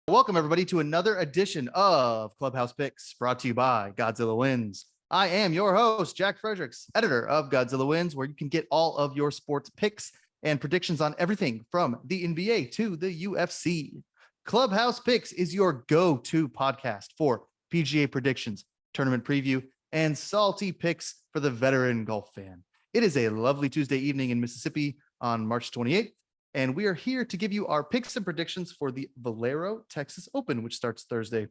Welcome, everybody, to another edition of Clubhouse Picks, brought to you by Godzilla Wins. I am your host, Jack Fredericks, editor of Godzilla Wins, where you can get all of your sports picks and predictions on everything from the NBA to the UFC. Clubhouse Picks is your go-to podcast for PGA predictions, tournament preview, and salty picks for the veteran golf fan. It is a lovely Tuesday evening in Mississippi on March 28th. And we are here to give you our picks and predictions for the Valero Texas Open, which starts Thursday,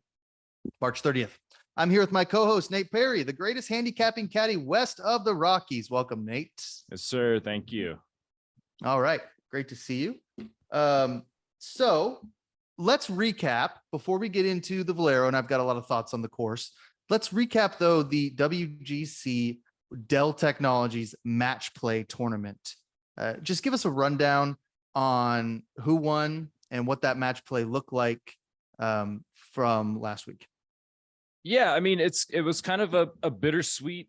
March 30th. I'm here with my co-host, Nate Perry, the greatest handicapping caddy west of the Rockies. Welcome, Nate. Yes, sir. Thank you. All right. Great to see you. So let's recap before we get into the Valero, and I've got a lot of thoughts on the course. Let's recap, though, the WGC-Dell Technologies match play tournament. Just give us a rundown on who won and what that match play looked like from last week. Yeah, I mean, it was kind of a bittersweet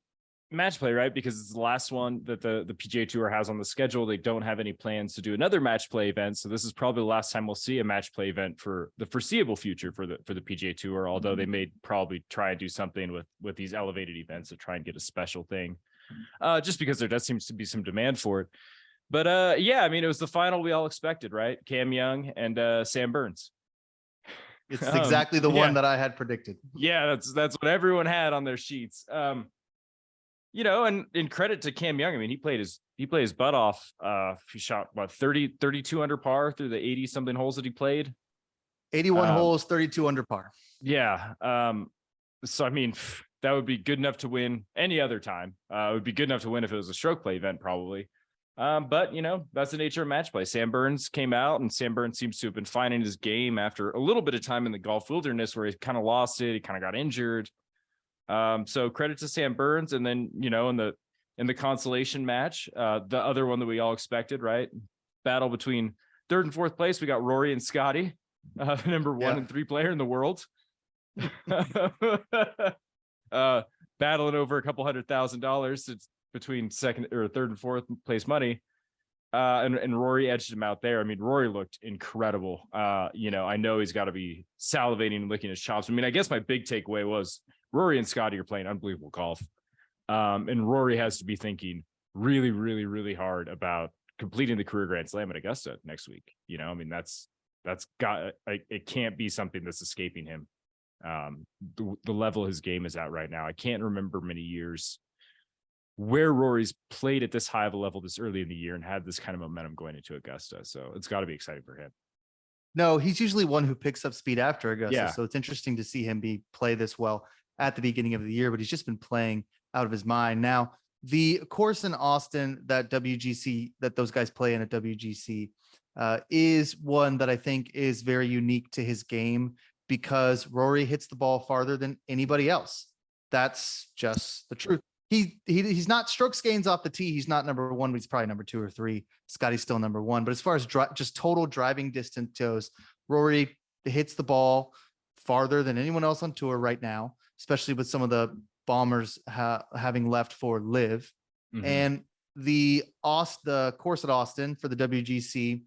match play, right? Because it's the last one that the PGA Tour has on the schedule. They don't have any plans to do another match play event, so this is probably the last time we'll see a match play event for the foreseeable future for the PGA Tour. Although they may probably try and do something with these elevated events to try and get a special thing, just because there does seem to be some demand for it. But yeah, I mean, it was the final we all expected, right? Cam Young and Sam Burns. It's exactly the one that I had predicted. Yeah, that's what everyone had on their sheets. You know, and in credit to Cam Young, I mean, he played his butt off. He shot what 32 under par through the 80 something holes that he played. 81 holes, 32 under par. Yeah. So I mean, that would be good enough to win any other time. It would be good enough to win if it was a stroke play event, probably. But, you know, that's the nature of match play. Sam Burns came out, and Sam Burns seems to have been finding his game after a little bit of time in the golf wilderness where he kind of lost it. He kind of got injured. So credit to Sam Burns. And then, you know, in the consolation match, the other one that we all expected, right? Battle between third and fourth place. We got Rory and Scotty, number 1 and 3 player in the world. Battling over a couple $100,000. It's between second or third and fourth place money. And Rory edged him out there. I mean, Rory looked incredible. You know, I know he's got to be salivating and licking his chops. I mean, I guess my big takeaway was Rory and Scotty are playing unbelievable golf. And Rory has to be thinking really, really, really hard about completing the career Grand Slam at Augusta next week. You know, I mean, that's got, it can't be something that's escaping him. The level his game is at right now. I can't remember many years where Rory's played at this high of a level this early in the year and had this kind of momentum going into Augusta. So it's got to be exciting for him. No, he's usually one who picks up speed after Augusta. Yeah. So it's interesting to see him play this well at the beginning of the year, but he's just been playing out of his mind. Now, the course in Austin that those guys play in at WGC is one that I think is very unique to his game because Rory hits the ball farther than anybody else. That's just the truth. He's not strokes gains off the tee. He's not number 1, but he's probably number 2 or 3. Scotty's still number 1. But as far as just total driving distance goes, Rory hits the ball farther than anyone else on tour right now, especially with some of the bombers having left for live. Mm-hmm. And the course at Austin for the WGC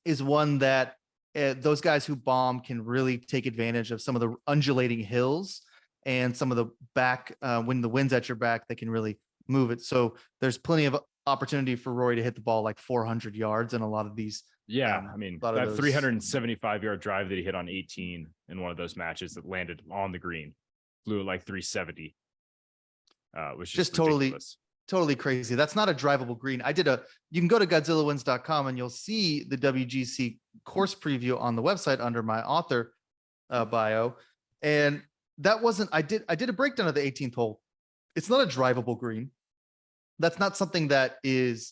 is one that those guys who bomb can really take advantage of some of the undulating hills and some of the back, when the wind's at your back, they can really move it. So there's plenty of opportunity for Rory to hit the ball like 400 yards in a lot of these. Yeah, I mean, that 375-yard drive that he hit on 18 in one of those matches that landed on the green, flew at like 370, which is just totally crazy. That's not a drivable green. You can go to GodzillaWins.com and you'll see the WGC course preview on the website under my author bio. And that wasn't, I did a breakdown of the 18th hole. It's not a drivable green. That's not something that is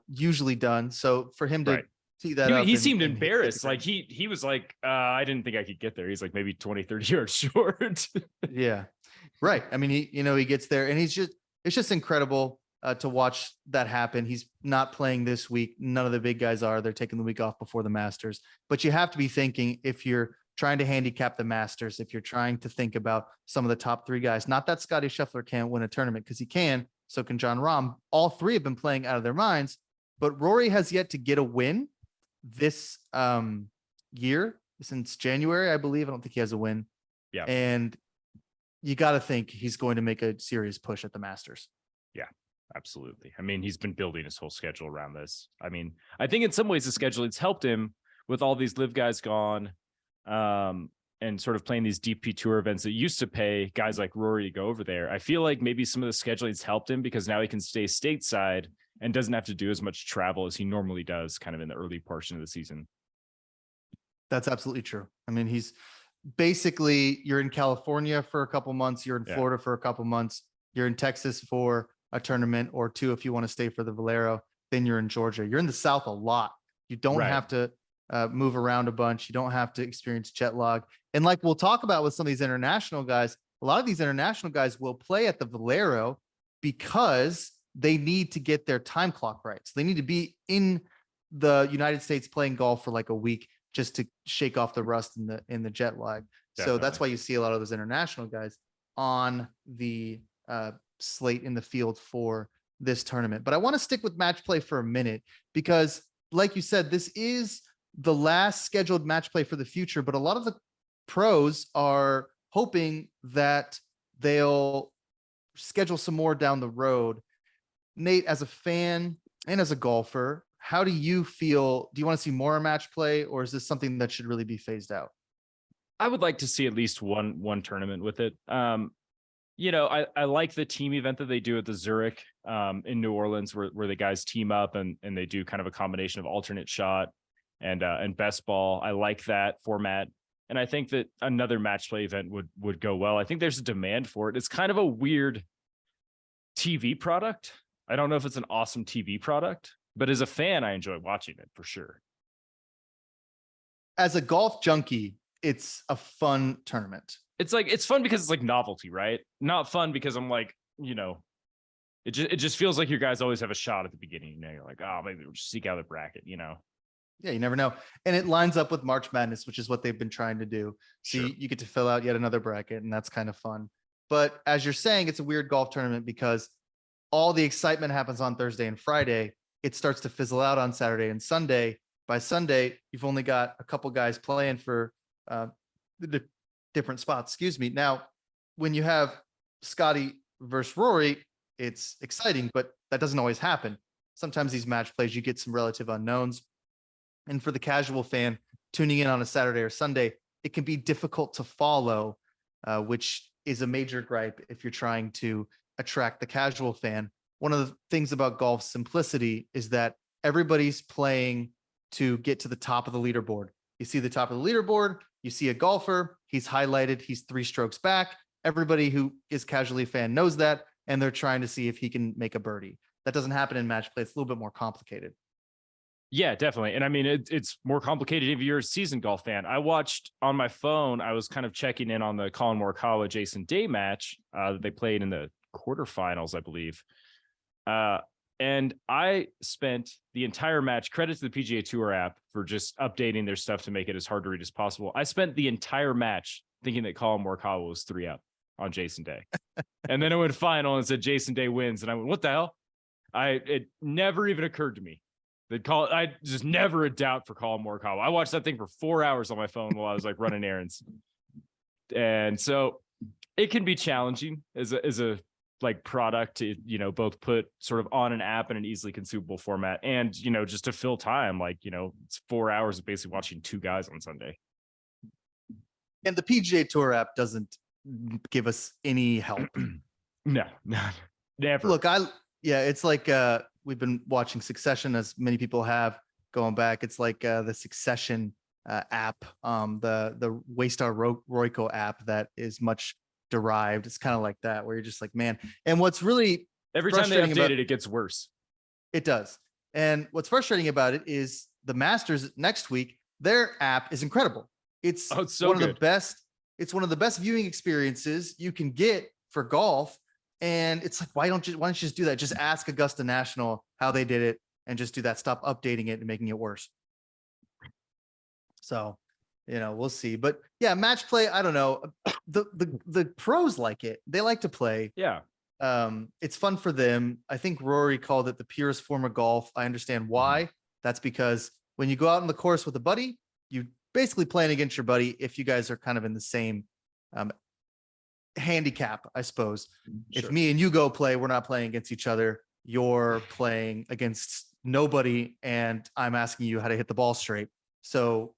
usually done. So for him to see that, he seemed embarrassed. Like he was like, I didn't think I could get there. He's like maybe 20, 30 yards short. Yeah. Right. I mean, he gets there and it's just incredible to watch that happen. He's not playing this week. None of the big guys are. They're taking the week off before the Masters. But you have to be thinking, if you're trying to handicap the Masters, if you're trying to think about some of the top 3 guys, not that Scotty Scheffler can't win a tournament, because he can, so can Jon Rahm. All 3 have been playing out of their minds, but Rory has yet to get a win this year since January, I believe. I don't think he has a win. Yeah. And you got to think he's going to make a serious push at the Masters. Yeah, absolutely. I mean, he's been building his whole schedule around this. I mean, I think in some ways the schedule, it's helped him with all these live guys gone, and sort of playing these DP Tour events that used to pay guys like Rory to go over there. I feel like maybe some of the scheduling's helped him because now he can stay stateside and doesn't have to do as much travel as he normally does kind of in the early portion of the season. That's absolutely true. I mean, he's basically, you're in California for a couple months, you're in Florida for a couple months, you're in Texas for a tournament or two if you want to stay for the Valero, then you're in Georgia. You're in the South a lot. You don't have to move around a bunch. You don't have to experience jet lag. And like we'll talk about with some of these international guys, a lot of these international guys will play at the Valero because they need to get their time clock right. So they need to be in the United States playing golf for like a week just to shake off the rust in the jet lag. Definitely. So that's why you see a lot of those international guys on the slate in the field for this tournament. But I want to stick with match play for a minute because, like you said, this is the last scheduled match play for the future. But a lot of the pros are hoping that they'll schedule some more down the road. Nate, as a fan and as a golfer, how do you feel? Do you want to see more match play, or is this something that should really be phased out? I would like to see at least one tournament with it. You know, I like the team event that they do at the Zurich in New Orleans, where the guys team up and they do kind of a combination of alternate shot and best ball. I like that format. And I think that another match play event would go well. I think there's a demand for it. It's kind of a weird TV product. I don't know if it's an awesome TV product, but as a fan, I enjoy watching it for sure. As a golf junkie, it's a fun tournament. It's fun because it's like novelty, right? Not fun because I'm like, you know, it just feels like your guys always have a shot at the beginning. You know, you're like, oh, maybe we'll just seek out the bracket, you know? Yeah, you never know. And it lines up with March Madness, which is what they've been trying to do. So sure. you get to fill out yet another bracket, and that's kind of fun. But as you're saying, it's a weird golf tournament because all the excitement happens on Thursday and Friday. It starts to fizzle out on Saturday and Sunday. By Sunday, you've only got a couple guys playing for the different spots. Excuse me. Now, when you have Scotty versus Rory, it's exciting, but that doesn't always happen. Sometimes these match plays, you get some relative unknowns. And for the casual fan tuning in on a Saturday or Sunday, it can be difficult to follow, which is a major gripe if you're trying to attract the casual fan. One of the things about golf's simplicity is that everybody's playing to get to the top of the leaderboard. You see the top of the leaderboard, you see a golfer, he's highlighted, he's 3 strokes back. Everybody who is casually a fan knows that, and they're trying to see if he can make a birdie. That doesn't happen in match play. It's a little bit more complicated. Yeah, definitely. And I mean, it's more complicated if you're a seasoned golf fan. I watched on my phone, I was kind of checking in on the Colin Morikawa Jason Day match that they played in the quarterfinals, I believe. And I spent the entire match, credit to the PGA Tour app for just updating their stuff to make it as hard to read as possible. I spent the entire match thinking that Colin Morikawa was 3 up on Jason Day. And then it went final and said Jason Day wins. And I went, what the hell? It never even occurred to me. I just never a doubt for Colin Morikawa. I watched that thing for 4 hours on my phone while I was like running errands. And so it can be challenging as a like product to, you know, both put sort of on an app in an easily consumable format and, you know, just to fill time, like, you know, it's 4 hours of basically watching 2 guys on Sunday. And the PGA Tour app doesn't give us any help. No, never. Look, it's like, we've been watching Succession, as many people have going back. It's like the Succession app, the Waystar Royco app that is much derived. It's kind of like that, where you're just like, man. And what's really every time they update it gets worse. It does. And what's frustrating about it is the Masters next week, their app is incredible. It's so one good. of the best. It's one of the best viewing experiences you can get for golf. And it's like, why don't you just do that? Just ask Augusta National how they did it and just do that. Stop updating it and making it worse. So, you know, we'll see. But yeah, match play, I don't know. The pros like it. They like to play. Yeah. It's fun for them. I think Rory called it the purest form of golf. I understand why. That's because when you go out on the course with a buddy, you basically playing against your buddy if you guys are kind of in the same handicap, I suppose. Sure. If me and you go play, we're not playing against each other. You're playing against nobody, and I'm asking you how to hit the ball straight. So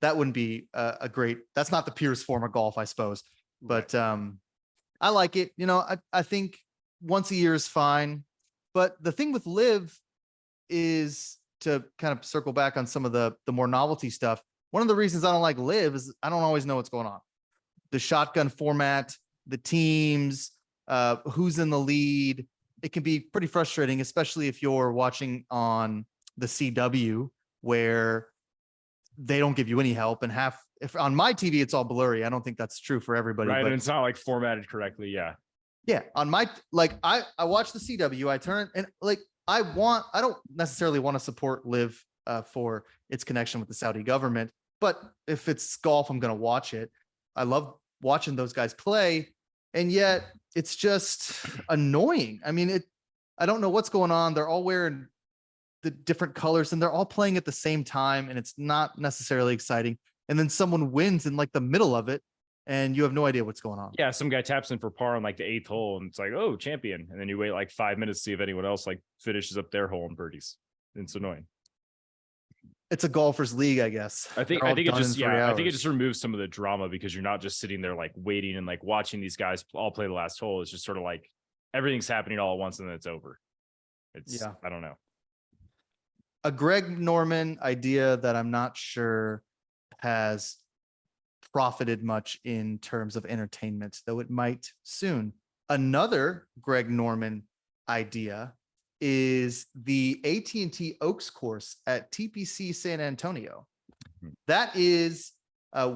that wouldn't be a great. That's not the purest form of golf, I suppose. But I like it. You know, I think once a year is fine. But the thing with Live is, to kind of circle back on some of the more novelty stuff. One of the reasons I don't like Live is I don't always know what's going on. The shotgun format, the teams, who's in the lead. It can be pretty frustrating, especially if you're watching on the CW where they don't give you any help. And if on my TV, it's all blurry. I don't think that's true for everybody. Right. But And it's not like formatted correctly. Yeah. Yeah. On my, I watch the CW, I turn and I don't necessarily want to support Live for its connection with the Saudi government, but if it's golf, I'm going to watch it. I love watching those guys play. And yet it's just annoying. I mean, I don't know what's going on. They're all wearing the different colors and they're all playing at the same time. And it's not necessarily exciting. And then someone wins in like the middle of it and you have no idea what's going on. Yeah. Some guy taps in for par on like the 8th hole and it's like, oh, champion. And then you wait like 5 minutes to see if anyone else like finishes up their hole and birdies. It's annoying. It's a golfer's league, I guess. I think it just removes some of the drama because you're not just sitting there like waiting and like watching these guys all play the last hole. It's just sort of like everything's happening all at once and then it's over. I don't know. A Greg Norman idea that I'm not sure has profited much in terms of entertainment, though it might soon. Another Greg Norman idea is the AT&T Oaks course at TPC San Antonio. That is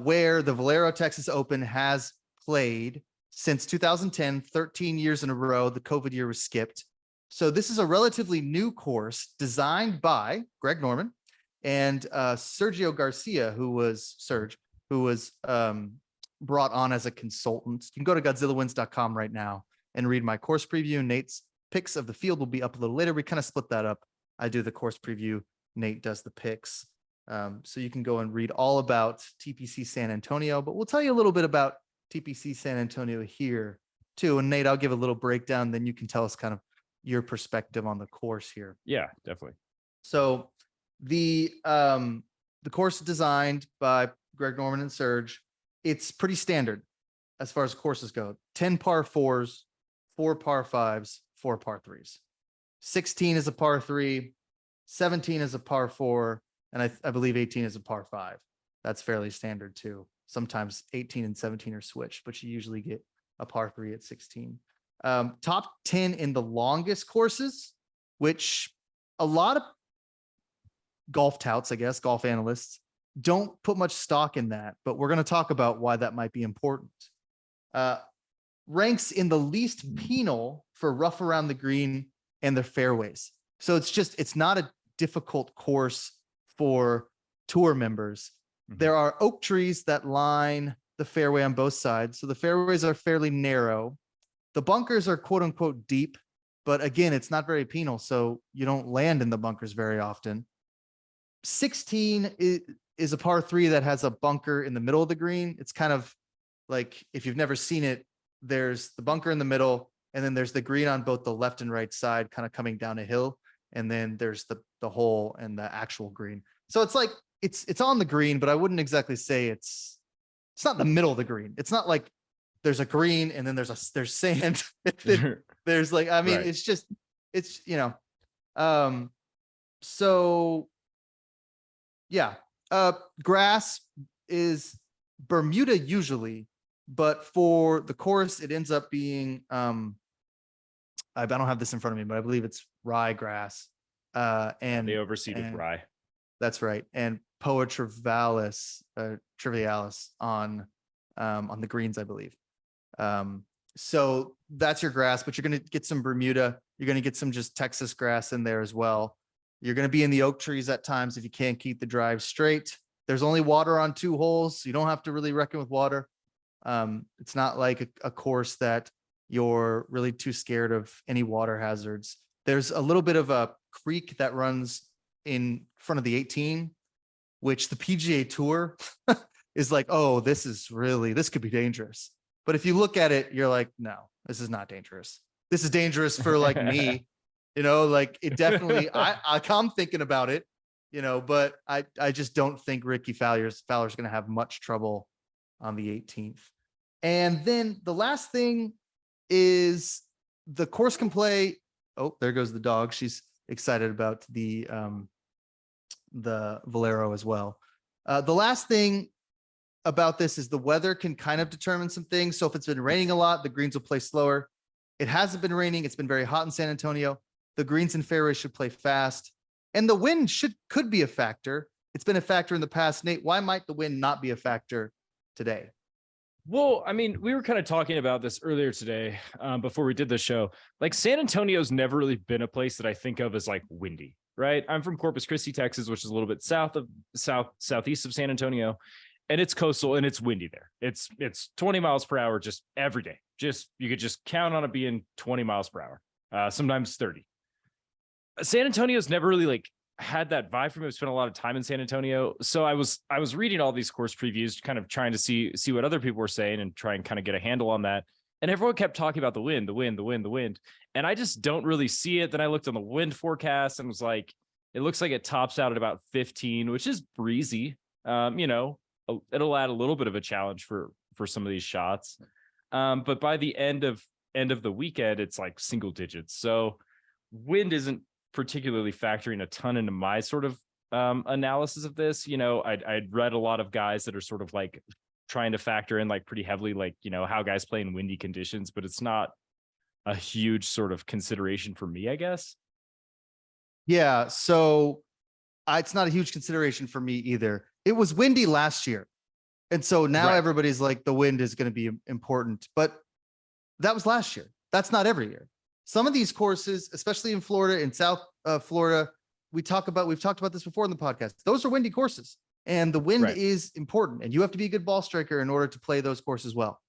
where the Valero Texas Open has played since 2010, 13 years in a row. The COVID year was skipped. So this is a relatively new course designed by Greg Norman and Sergio Garcia, who was brought on as a consultant. You can go to GodzillaWins.com right now and read my course preview. Nate's picks of the field will be up a little later. We kind of split that up. I do the course preview. Nate does the picks. So you can go and read all about TPC San Antonio, but we'll tell you a little bit about TPC San Antonio here too. And Nate, I'll give a little breakdown. Then you can tell us kind of your perspective on the course here. Yeah, definitely. So the course designed by Greg Norman and Serge, it's pretty standard as far as courses go. 10 par 4s, 4 par 5s, 4 par 3s. 16 is a par 3, 17 is a par 4, and I believe 18 is a par 5. That's fairly standard too. Sometimes 18 and 17 are switched, but you usually get a par 3 at 16. Top 10 in the longest courses, which a lot of golf touts, I guess, golf analysts don't put much stock in that, but we're going to talk about why that might be important. Ranks in the least penal for rough around the green and the fairways. So it's not a difficult course for tour members. Mm-hmm. There are oak trees that line the fairway on both sides. So the fairways are fairly narrow. The bunkers are quote unquote deep, but again, it's not very penal. So you don't land in the bunkers very often. 16 is a par 3 that has a bunker in the middle of the green. It's kind of like, if you've never seen it, there's the bunker in the middle, and then there's the green on both the left and right side, kind of coming down a hill. And then there's the hole and the actual green. So it's like, it's on the green, but I wouldn't exactly say it's not the middle of the green. It's not like there's a green and then there's sand. There's like, I mean, right. It's so yeah. Grass is Bermuda usually, but for the course, it ends up being, I don't have this in front of me, but I believe it's rye grass. And they overseed with rye. That's right. And Poa trivialis on the greens, I believe. So that's your grass, but you're going to get some Bermuda. You're going to get some just Texas grass in there as well. You're going to be in the oak trees at times if you can't keep the drive straight. There's only water on 2 holes, so you don't have to really reckon with water. It's not like a course that you're really too scared of any water hazards. There's a little bit of a creek that runs in front of the 18. which the PGA Tour is like, oh, this could be dangerous. But if you look at it, you're like, no, this is not dangerous. This is dangerous for like me, like it definitely, I'm thinking about it, but I just don't think Rickie Fowler's going to have much trouble on the 18th. And then the last thing is the course can play. Oh, there goes the dog. She's excited about the Valero as well. The last thing about this is the weather can kind of determine some things. So if it's been raining a lot, the greens will play slower. It hasn't been raining. It's been very hot in San Antonio. The greens and fairways should play fast, and the wind could be a factor. It's been a factor in the past. Nate, why might the wind not be a factor today? Well, I mean, we were kind of talking about this earlier today before we did the show. Like San Antonio's never really been a place that I think of as like windy, right? I'm from Corpus Christi, Texas, which is a little bit southeast of San Antonio. And it's coastal and it's windy there. It's 20 miles per hour just every day. You could just count on it being 20 miles per hour, sometimes 30. San Antonio's never really like had that vibe for me. I've spent a lot of time in San Antonio. So I was reading all these course previews, kind of trying to see what other people were saying and try and kind of get a handle on that. And everyone kept talking about the wind. And I just don't really see it. Then I looked on the wind forecast and was like, it looks like it tops out at about 15, which is breezy. It'll add a little bit of a challenge for some of these shots. But by the end of the weekend, it's like single digits. So wind isn't particularly factoring a ton into my sort of analysis of this. I'd read a lot of guys that are sort of like trying to factor in like pretty heavily, like, how guys play in windy conditions, but it's not a huge sort of consideration for me, I guess. Yeah. So it's not a huge consideration for me either. It was windy last year. And so now everybody's like, the wind is going to be important, but that was last year. That's not every year. Some of these courses, especially in Florida, in South Florida, we've talked about this before in the podcast. Those are windy courses, and the wind is important, and you have to be a good ball striker in order to play those courses well.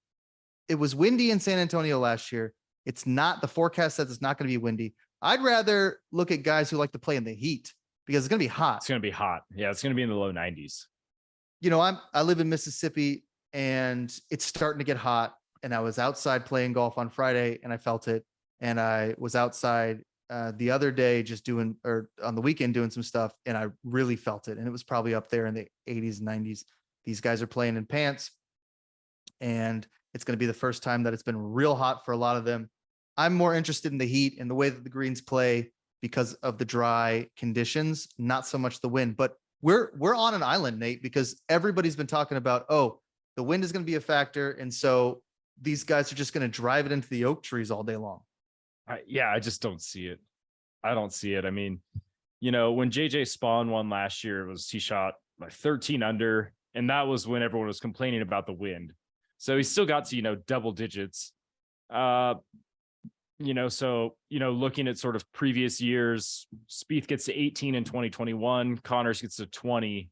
It was windy in San Antonio last year. It's not, the forecast says it's not going to be windy. I'd rather look at guys who like to play in the heat because it's going to be hot. It's going to be hot. Yeah, it's going to be in the low 90s. I live in Mississippi, and it's starting to get hot, and I was outside playing golf on Friday and I felt it. And I was outside the other day on the weekend doing some stuff, and I really felt it. And it was probably up there in the 80s and 90s. These guys are playing in pants, and it's going to be the first time that it's been real hot for a lot of them. I'm more interested in the heat and the way that the greens play because of the dry conditions, not so much the wind. But we're on an island, Nate, because everybody's been talking about, oh, the wind is going to be a factor. And so these guys are just going to drive it into the oak trees all day long. I just don't see it. I don't see it. I mean, when JJ Spawn won last year, he shot like 13 under, and that was when everyone was complaining about the wind. So he still got to, double digits. Looking at sort of previous years, Spieth gets to 18 in 2021, Connors gets to 20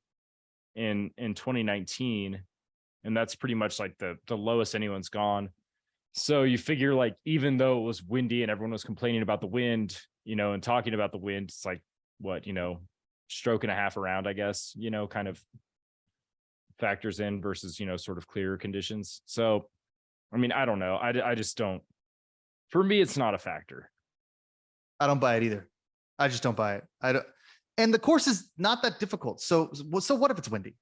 in 2019, and that's pretty much like the lowest anyone's gone. So you figure, like, even though it was windy and everyone was complaining about the wind, and talking about the wind, it's like what, stroke and a half around, I guess, kind of factors in versus, sort of clearer conditions. So, I mean, I don't know. I just don't, for me, it's not a factor. I don't buy it either. I just don't buy it. I don't. And the course is not that difficult. So what if it's windy?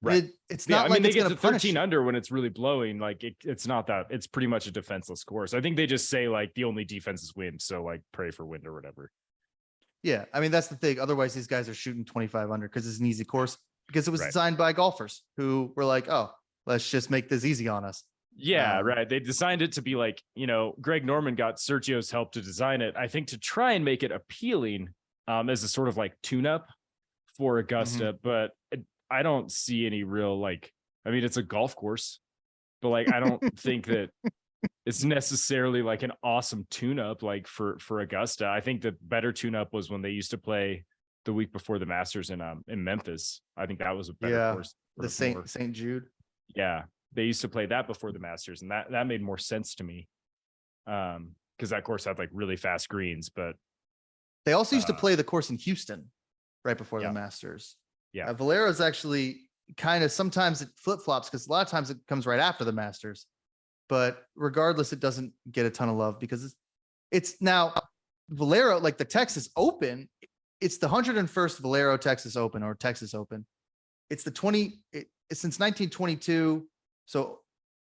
Right. It's not like they it's get going to to 13 under when it's really blowing. Like it's not that. It's pretty much a defenseless course. I think they just say like the only defense is wind. So like pray for wind or whatever. Yeah. I mean, that's the thing. Otherwise, these guys are shooting 25 under because it's an easy course, because it was designed by golfers who were like, oh, let's just make this easy on us. Yeah, right. They designed it to be like, Greg Norman got Sergio's help to design it, I think, to try and make it appealing as a sort of like tune-up for Augusta. But I don't see any real, like, I mean, it's a golf course, but like, I don't think that it's necessarily like an awesome tune-up like for Augusta. I think the better tune-up was when they used to play the week before the Masters in Memphis. I think that was a better course. The St. Jude. Yeah. They used to play that before the Masters, and that made more sense to me. Because that course had like really fast greens, but they also used to play the course in Houston right before the Masters. Yeah. Valero is actually kind of, sometimes it flip-flops because a lot of times it comes right after the Masters. But regardless, it doesn't get a ton of love because it's now Valero, like the Texas Open, it's the 101st Valero Texas Open or Texas Open. It's the it's since 1922. So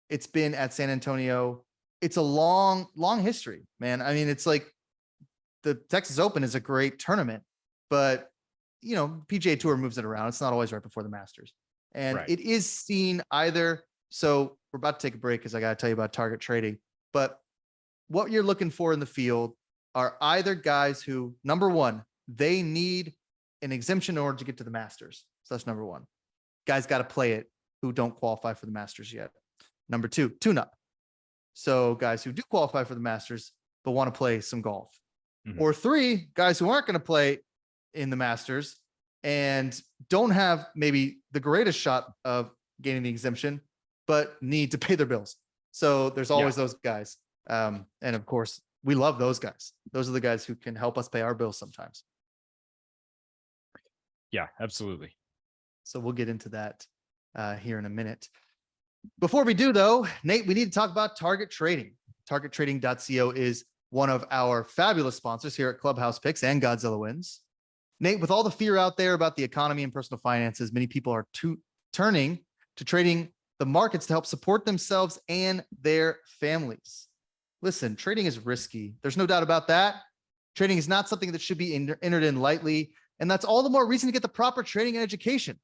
it's been at San Antonio. It's a long history, man. I mean, it's like the Texas Open is a great tournament, but PGA Tour moves it around. It's not always right before the Masters. And Right. it is seen either. So we're about to take a break because I got to tell you about target trading. But what you're looking for in the field are either guys who, number one, they need an exemption in order to get to the Masters. So that's number one. Guys got to play it who don't qualify for the Masters yet. Number two, tune-up. So guys who do qualify for the Masters but want to play some golf. Mhm. Or three, guys who aren't going to play in the Masters and don't have maybe the greatest shot of gaining the exemption, but need to pay their bills. So there's always those guys. And of course, we love those guys. Those are the guys who can help us pay our bills sometimes. Yeah, absolutely. So we'll get into that here in a minute. Before we do, though, Nate, we need to talk about target trading. TargetTrading.co is one of our fabulous sponsors here at Clubhouse Picks and Godzilla Wins. Nate, with all the fear out there about the economy and personal finances, many people are turning to trading the markets to help support themselves and their families. Listen, trading is risky. There's no doubt about that. Trading is not something that should be entered in lightly, and that's all the more reason to get the proper training and education.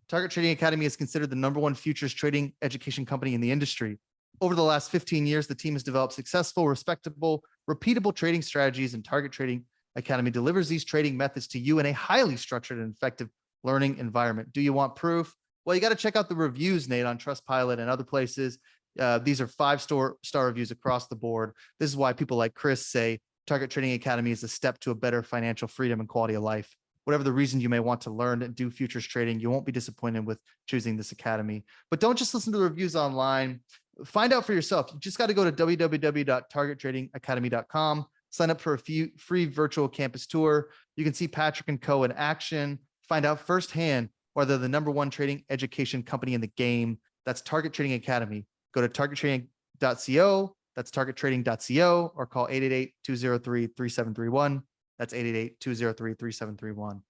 Target Trading Academy is considered the #1 futures trading education company in the industry. Over the last 15 years, the team has developed successful, respectable, repeatable trading strategies, and Target Trading Academy delivers these trading methods to you in a highly structured and effective learning environment. Do you want proof? Well, you got to check out the reviews, Nate, on Trustpilot and other places. These are 5-star reviews across the board. This is why people like Chris say Target Trading Academy is a step to a better financial freedom and quality of life. Whatever the reason you may want to learn and do futures trading, you won't be disappointed with choosing this academy. But don't just listen to the reviews online. Find out for yourself. You just got to go to www.targettradingacademy.com. Sign up for a free virtual campus tour. You can see Patrick and Co. in action. Find out firsthand whether they're the #1 trading education company in the game. That's Target Trading Academy. Go to targettrading.co. That's targettrading.co, or call 888-203-3731. That's 888-203-3731.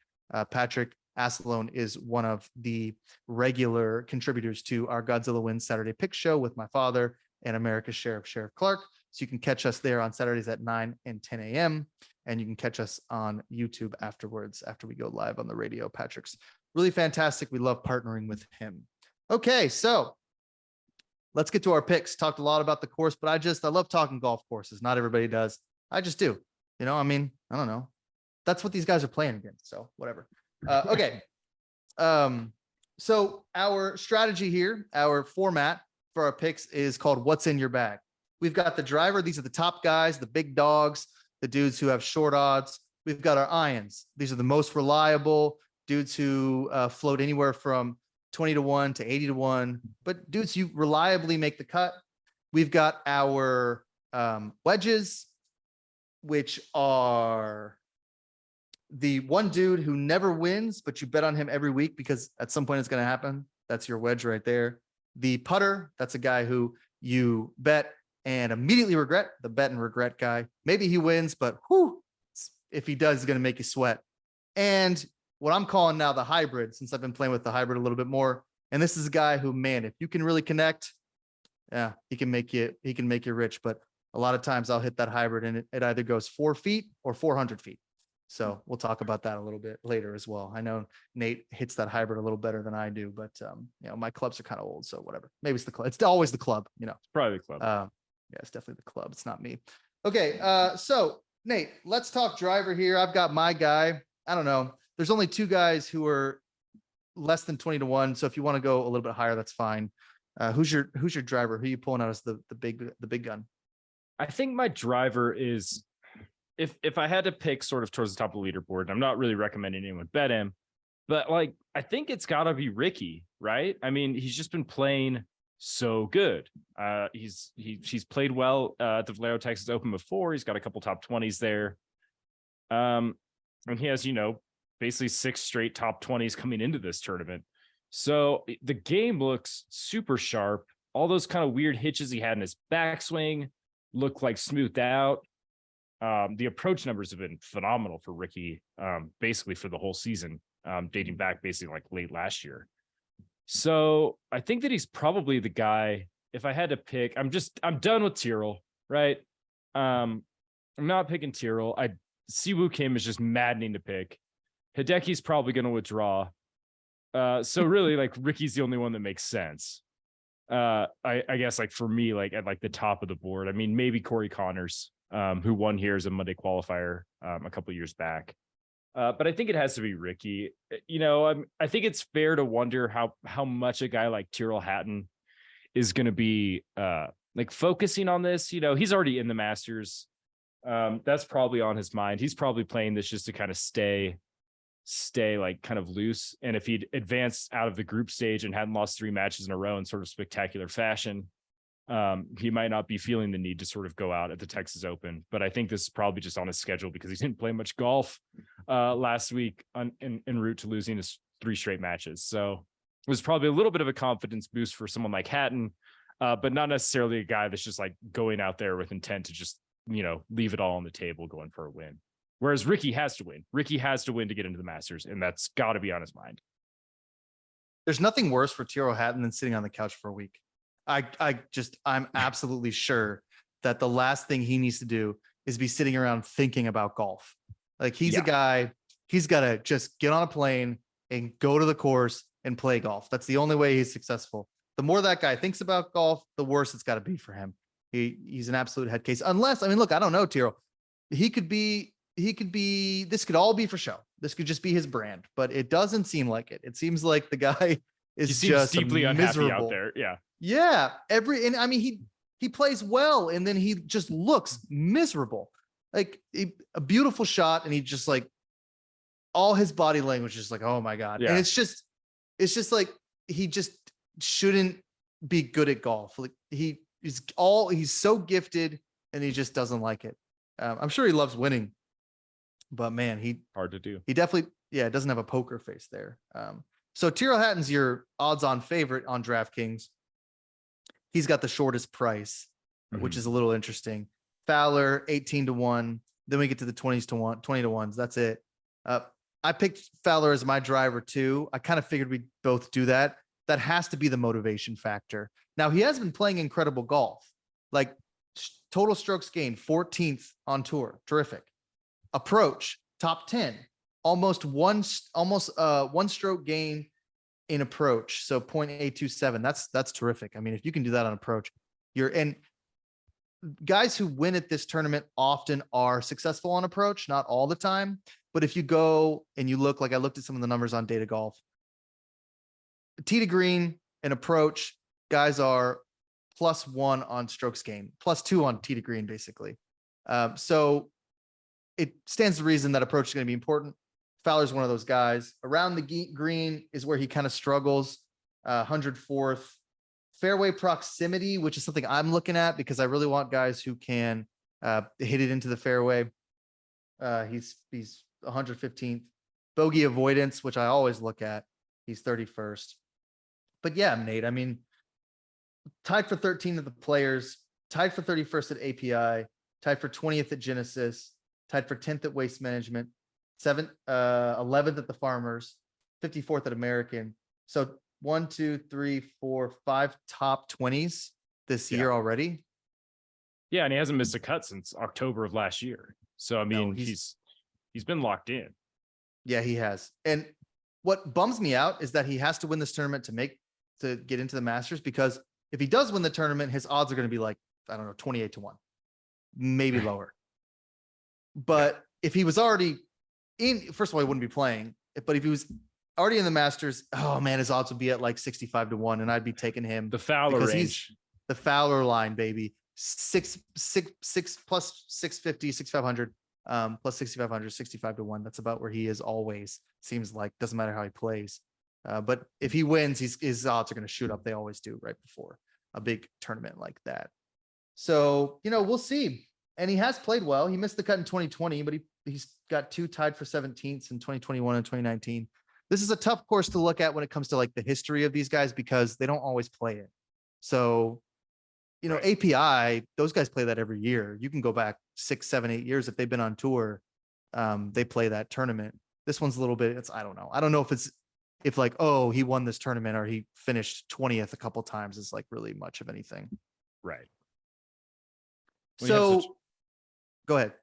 Patrick Asselone is one of the regular contributors to our Godzilla Wins Saturday Pick Show with my father and America's Sheriff Clark. So you can catch us there on Saturdays at 9 and 10 a.m. And you can catch us on YouTube afterwards, after we go live on the radio. Patrick's really fantastic. We love partnering with him. Okay, so let's get to our picks. Talked a lot about the course, but I love talking golf courses. Not everybody does. I just do. I mean, I don't know. That's what these guys are playing against. So whatever. Okay. So our strategy here, our format for our picks is called What's in Your Bag. We've got the driver. These are the top guys, the big dogs, the dudes who have short odds. We've got our irons. These are the most reliable dudes who float anywhere from 20-1 to 80-1, but dudes you reliably make the cut. We've got our wedges, which are the one dude who never wins, but you bet on him every week because at some point it's going to happen. That's your wedge right there. The putter, that's a guy who you bet and immediately regret, the bet and regret guy. Maybe he wins, but if he does, he's going to make you sweat. And what I'm calling now the hybrid, since I've been playing with the hybrid a little bit more. And this is a guy who, man, if you can really connect, he can make you rich. But a lot of times I'll hit that hybrid and it either goes 4 feet or 400 feet. So we'll talk about that a little bit later as well. I know Nate hits that hybrid a little better than I do, but my clubs are kind of old, so whatever. Maybe it's the club. It's always the club, It's probably the club. Yeah, it's definitely the club. It's not me. Okay. So Nate, let's talk driver here. I've got my guy. I don't know. There's only 2 guys who are less than 20-1. So if you want to go a little bit higher, that's fine. Who's your driver? Who are you pulling out as the big gun? I think my driver is, if I had to pick sort of towards the top of the leaderboard, and I'm not really recommending anyone bet him, but I think it's got to be Rickie, right? I mean, he's just been playing so good. He's played well at the Valero Texas Open before. He's got a couple top 20s there. And he has, been basically 6 straight top 20s coming into this tournament. So the game looks super sharp. All those kind of weird hitches he had in his backswing look like smoothed out. The approach numbers have been phenomenal for Rickie, basically for the whole season, dating back basically like late last year. So I think that he's probably the guy. If I had to pick, I'm done with Tyrrell, right? I'm not picking Tyrrell. Siwoo Kim is just maddening to pick. Hideki's probably going to withdraw. So really, like, Rickie's the only one that makes sense. I guess, like, for me, like at like the top of the board, I mean, maybe Corey Connors, who won here as a Monday qualifier a couple of years back. But I think it has to be Rickie. You know, I think it's fair to wonder how much a guy like Tyrrell Hatton is going to be like focusing on this. You know, he's already in the Masters. That's probably on his mind. He's probably playing this just to kind of stay like kind of loose. And if he'd advanced out of the group stage and hadn't lost 3 matches in a row in sort of spectacular fashion, he might not be feeling the need to sort of go out at the Texas Open. But I think this is probably just on his schedule because he didn't play much golf last week en route to losing his 3 straight matches. So it was probably a little bit of a confidence boost for someone like Hatton, but not necessarily a guy that's just like going out there with intent to just, you know, leave it all on the table going for a win. Whereas Rickie has to win. Rickie has to win to get into the Masters, and that's got to be on his mind. There's nothing worse for Tyrrell Hatton than sitting on the couch for a week. I'm absolutely sure that the last thing he needs to do is be sitting around thinking about golf. Like, he's a guy, he's got to just get on a plane and go to the course and play golf. That's the only way he's successful. The more that guy thinks about golf, the worse it's got to be for him. He's an absolute head case. Unless, I mean, look, I don't know, Tyrrell. This could all be for show. This could just be his brand, but it doesn't seem like it. It seems like the guy is just deeply unhappy out there. Yeah. Yeah. And I mean, he plays well, and then he just looks miserable. Like a beautiful shot, and he just like, all his body language is like, oh my God. Yeah. And it's just like, he just shouldn't be good at golf. Like he's so gifted, and he just doesn't like it. I'm sure he loves winning, but man, hard to do. He definitely, doesn't have a poker face there. So Tyrrell Hatton's your odds-on favorite on DraftKings. He's got the shortest price, which is a little interesting. Fowler 18-1. Then we get to the 20s to 1, 20 to 1s. That's it. I picked Fowler as my driver too. I kind of figured we'd both do that. That has to be the motivation factor. Now, he has been playing incredible golf, like total strokes gained 14th on tour. Terrific. Approach top 10, almost one stroke gain in approach. So 0.827. That's terrific. I mean, if you can do that on approach, and guys who win at this tournament often are successful on approach, not all the time. But if you go and you look, like I looked at some of the numbers on Data Golf, tee to green and approach, guys are +1 on strokes gained, +2 on tee to green, basically. So it stands to reason that approach is going to be important. Fowler's one of those guys. Around the green is where he kind of struggles. 104th. Fairway proximity, which is something I'm looking at because I really want guys who can hit it into the fairway. He's 115th. Bogey avoidance, which I always look at, he's 31st. But yeah, Nate, I mean, tied for 13th of the Players, tied for 31st at API, tied for 20th at Genesis, tied for 10th at Waste Management, 11th at the Farmers, 54th at American. So 1, 2, 3, 4, 5 top 20s this year already. Yeah, and he hasn't missed a cut since October of last year. So I mean, he's been locked in. Yeah, he has. And what bums me out is that he has to win this tournament to get into the Masters, because if he does win the tournament, his odds are going to be like, I don't know, 28-1, maybe lower. But if he was already in, first of all, he wouldn't be playing. But if he was already in the Masters, oh man, his odds would be at like 65-1, and I'd be taking him. The Fowler range. He's the Fowler line, baby. 6 plus 650, 6,500, plus 6,500, 65-1. That's about where he is always. Seems like, doesn't matter how he plays. But if he wins, his odds are going to shoot up. They always do right before a big tournament like that. So, we'll see. And he has played well. He missed the cut in 2020, but he He's got 2 tied for 17th in 2021 and 2019. This is a tough course to look at when it comes to like the history of these guys because they don't always play it. So, you know, Right. API, those guys play that every year. You can go back 6, 7, 8 years if they've been on tour. They play that tournament. This one's a little bit, I don't know. I don't know if like, oh, he won this tournament or he finished 20th a couple times is like really much of anything. Right. So go ahead.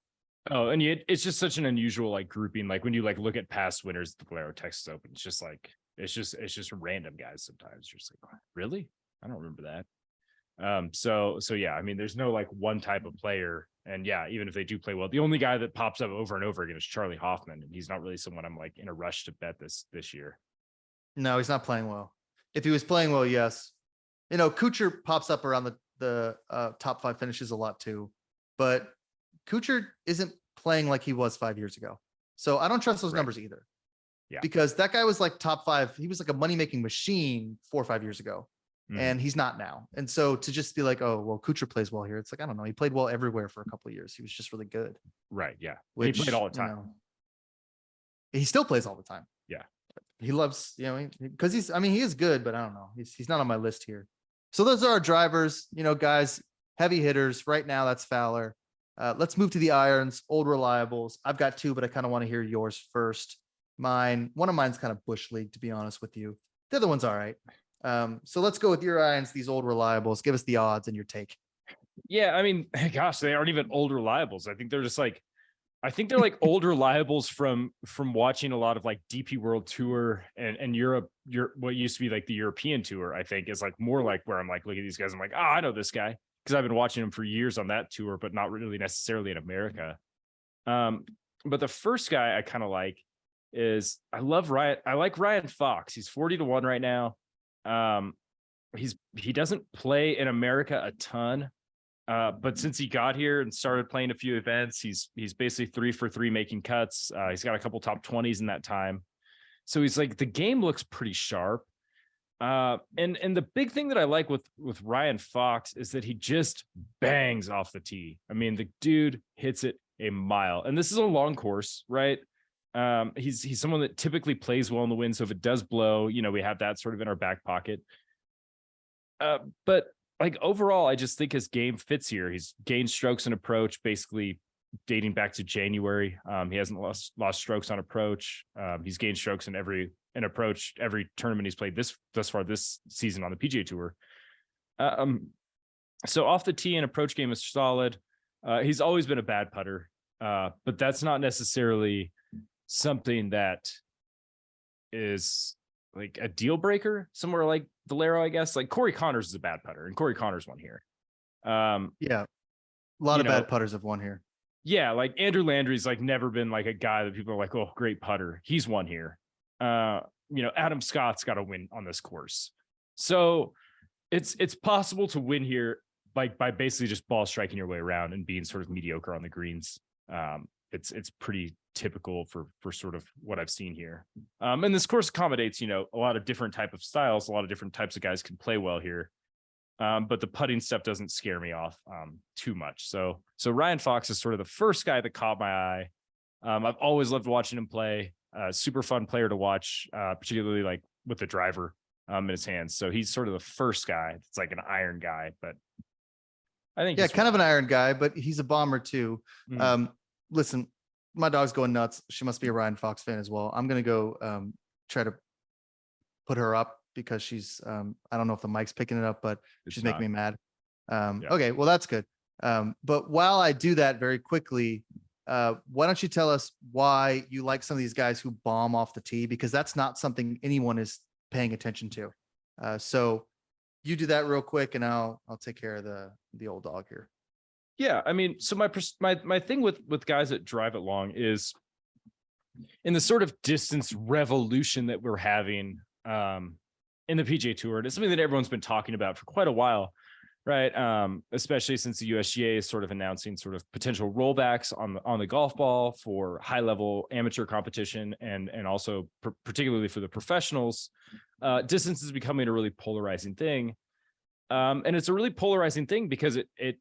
Oh, and it's just such an unusual like grouping. Like when you like look at past winners of the Valero Texas Open, it's just like it's just random guys sometimes. You're just like, really? I don't remember that. So yeah, I mean, there's no like one type of player. And yeah, even if they do play well, the only guy that pops up over and over again is Charlie Hoffman, and he's not really someone I'm like in a rush to bet this year. No, he's not playing well. If he was playing well, yes. You know, Kuchar pops up around the top 5 finishes a lot too, but Kuchar isn't playing like he was 5 years ago. So I don't trust those numbers either. Yeah. Because that guy was like top 5. He was like a money-making machine 4 or 5 years ago. And he's not now. And so to just be like, oh, well, Kuchar plays well here. It's like, I don't know. He played well everywhere for a couple of years. He was just really good. Right. Yeah. Which, he played all the time. You know, he still plays all the time. Yeah. He loves, you know, because he is good, but I don't know. He's not on my list here. So those are our drivers, you know, guys, heavy hitters. Right now, that's Fowler. Let's move to the irons, old reliables. I've got 2, but I kind of want to hear yours first. One of mine's kind of bush league, to be honest with you. The other one's all right. So let's go with your irons, these old reliables. Give us the odds and your take. Yeah, I mean, gosh, they aren't even old reliables. I think they're just like, like old reliables from watching a lot of like DP World Tour and Europe, what used to be like the European Tour. I think is like more like where I'm like, look at these guys. I'm like, oh, I know this guy because I've been watching him for years on that tour, but not really necessarily in America. But the first guy I kind of like is I like Ryan Fox. He's 40-1 right now. He doesn't play in America a ton, but since he got here and started playing a few events, he's basically 3 for 3 making cuts. He's got a couple top 20s in that time, so he's like the game looks pretty sharp. And the big thing that I like with Ryan Fox is that he just bangs off the tee. I mean, the dude hits it a mile, and this is a long course, right? He's someone that typically plays well in the wind. So if it does blow, you know, we have that sort of in our back pocket. But like overall, I just think his game fits here. He's gained strokes and approach, basically dating back to January. He hasn't lost strokes on approach. He's gained strokes in approach every tournament he's played thus far this season on the PGA Tour. So off the tee and approach game is solid. He's always been a bad putter, but that's not necessarily something that is like a deal breaker somewhere like Valero, I guess. Like Corey Connors is a bad putter, and Corey Connors won here. Yeah, a lot of bad putters have won here. Yeah, like Andrew Landry's like never been like a guy that people are like, oh, great putter. He's won here. Adam Scott's got to win on this course. So it's possible to win here by basically just ball striking your way around and being sort of mediocre on the greens. It's pretty typical for sort of what I've seen here. And this course accommodates, a lot of different type of styles, a lot of different types of guys can play well here. But the putting stuff doesn't scare me off too much. So Ryan Fox is sort of the first guy that caught my eye. I've always loved watching him play. Super fun player to watch, particularly like with the driver in his hands. So he's sort of the first guy. It's like an iron guy, but I think kind of an iron guy, but he's a bomber too. Mm. Listen, my dog's going nuts. She must be a Ryan Fox fan as well. I'm gonna go try to put her up because she's I don't know if the mic's picking it up, but she's making me mad. Okay, well that's good. But while I do that very quickly, why don't you tell us why you like some of these guys who bomb off the tee? Because that's not something anyone is paying attention to. So you do that real quick, and I'll take care of the old dog here. Yeah, I mean, so my thing with guys that drive it long is in the sort of distance revolution that we're having in the PGA Tour. And it's something that everyone's been talking about for quite a while, right? Especially since the USGA is sort of announcing sort of potential rollbacks on the golf ball for high level amateur competition and also particularly for the professionals. Distance is becoming a really polarizing thing. And it's a really polarizing thing because it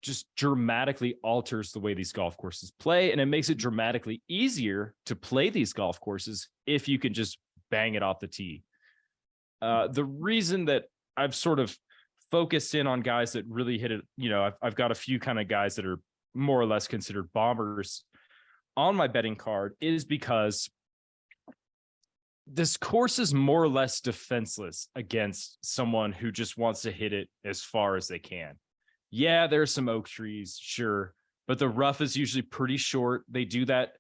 just dramatically alters the way these golf courses play, and it makes it dramatically easier to play these golf courses if you can just bang it off the tee. The reason that I've sort of focused in on guys that really hit it, I've got a few kind of guys that are more or less considered bombers on my betting card, is because this course is more or less defenseless against someone who just wants to hit it as far as they can. Yeah, there's some oak trees, sure, but the rough is usually pretty short. They do that.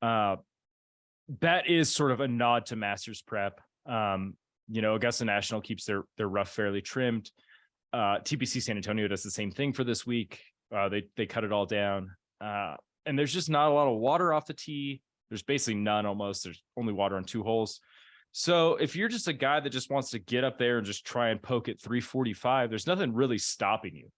That is sort of a nod to Masters prep. Augusta National keeps their rough fairly trimmed. TPC San Antonio does the same thing for this week. They cut it all down. And there's just not a lot of water off the tee. There's basically none almost. There's only water on 2 holes. So if you're just a guy that just wants to get up there and just try and poke at 345, there's nothing really stopping you.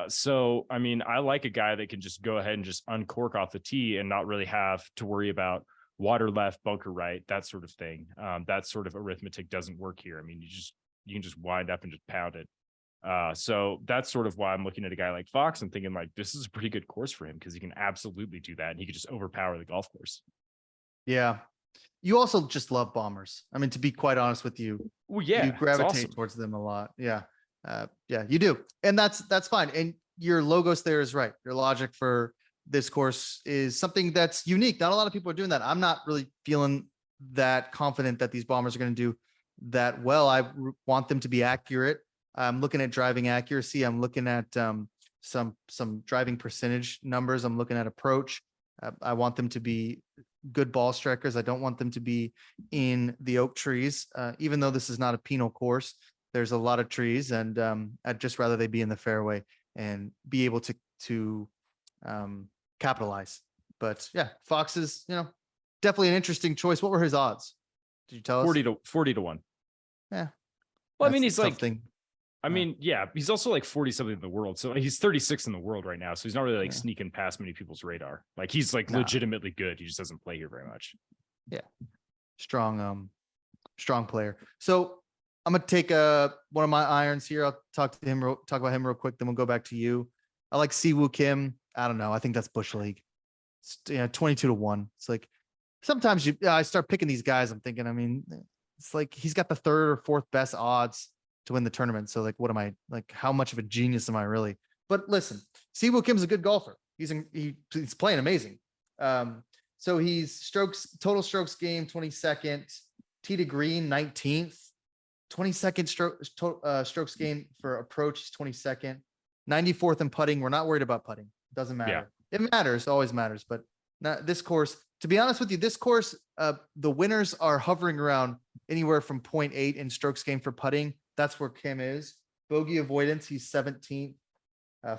So, I mean, I like a guy that can just go ahead and just uncork off the tee and not really have to worry about water left, bunker right, that sort of thing. That sort of arithmetic doesn't work here. I mean, you can just wind up and just pound it. So that's sort of why I'm looking at a guy like Fox and thinking like, this is a pretty good course for him, because he can absolutely do that. And he could just overpower the golf course. Yeah. You also just love bombers. I mean, to be quite honest with you, well, yeah, you gravitate awesome. towards them a lot. Yeah. Yeah, you do. And that's fine. And your logos there is right. Your logic for this course is something that's unique. Not a lot of people are doing that. I'm not really feeling that confident that these bombers are going to do that well. I want them to be accurate. I'm looking at driving accuracy. I'm looking at some driving percentage numbers. I'm looking at approach. I want them to be good ball strikers. I don't want them to be in the oak trees. Even though this is not a penal course, there's a lot of trees, and I'd just rather they be in the fairway and be able to capitalize. But yeah, Fox is, definitely an interesting choice. What were his odds? Did you tell us? 40 to 1. Yeah. Well, I mean, he's something. like, I mean, yeah, he's also like 40 something in the world. So he's 36 in the world right now. So he's not really like sneaking past many people's radar. Like he's like legitimately good. He just doesn't play here very much. Yeah. Strong player. So I'm going to take one of my irons here. I'll talk about him real quick. Then we'll go back to you. I like Siwoo Kim. I don't know. I think that's Bush League. It's 22 to 1. It's like, sometimes I start picking these guys. I'm thinking, I mean, it's like, he's got the 3rd or 4th best odds to win the tournament. So like, what am I like? How much of a genius am I really? But listen, Siwoo Kim's a good golfer. He's playing amazing. So he's total strokes game 22nd, tee to green 19th, 22nd strokes game for approach is 22nd, 94th in putting. We're not worried about putting. Doesn't matter. Yeah. It matters, always matters, but not this course. To be honest with you, this course, the winners are hovering around anywhere from 0.8 in strokes game for putting. That's where Kim is. Bogey avoidance, he's 17th.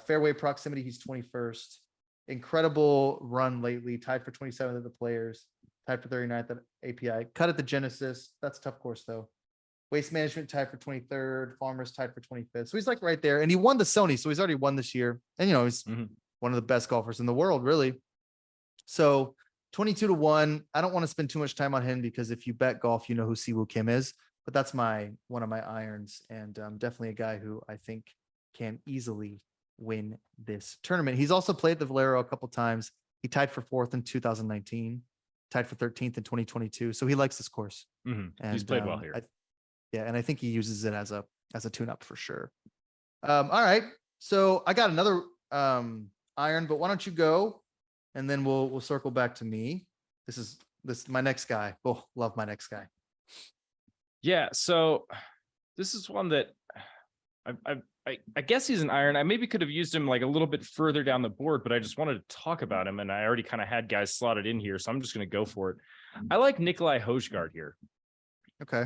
Fairway proximity, he's 21st. Incredible run lately, tied for 27th of the players, tied for 39th at API. Cut at the Genesis. That's a tough course though. Waste Management tied for 23rd. Farmers tied for 25th. So he's like right there. And he won the Sony, so he's already won this year. And he's one of the best golfers in the world, really. So 22 to 1. I don't want to spend too much time on him, because if you bet golf, you know who Siwoo Kim is. But that's one of my irons, and definitely a guy who I think can easily win this tournament. He's also played the Valero a couple times. He tied for 4th in 2019, tied for 13th in 2022. So he likes this course. And he's played well here. And I think he uses it as a tune-up for sure. All right, so I got another iron, but why don't you go, and then we'll circle back to me. This is my next guy. Oh, love my next guy. Yeah, so this is one that I guess he's an iron. I maybe could have used him like a little bit further down the board, but I just wanted to talk about him, and I already kind of had guys slotted in here, so I'm just going to go for it. I like Nikolai Hojgaard here. Okay.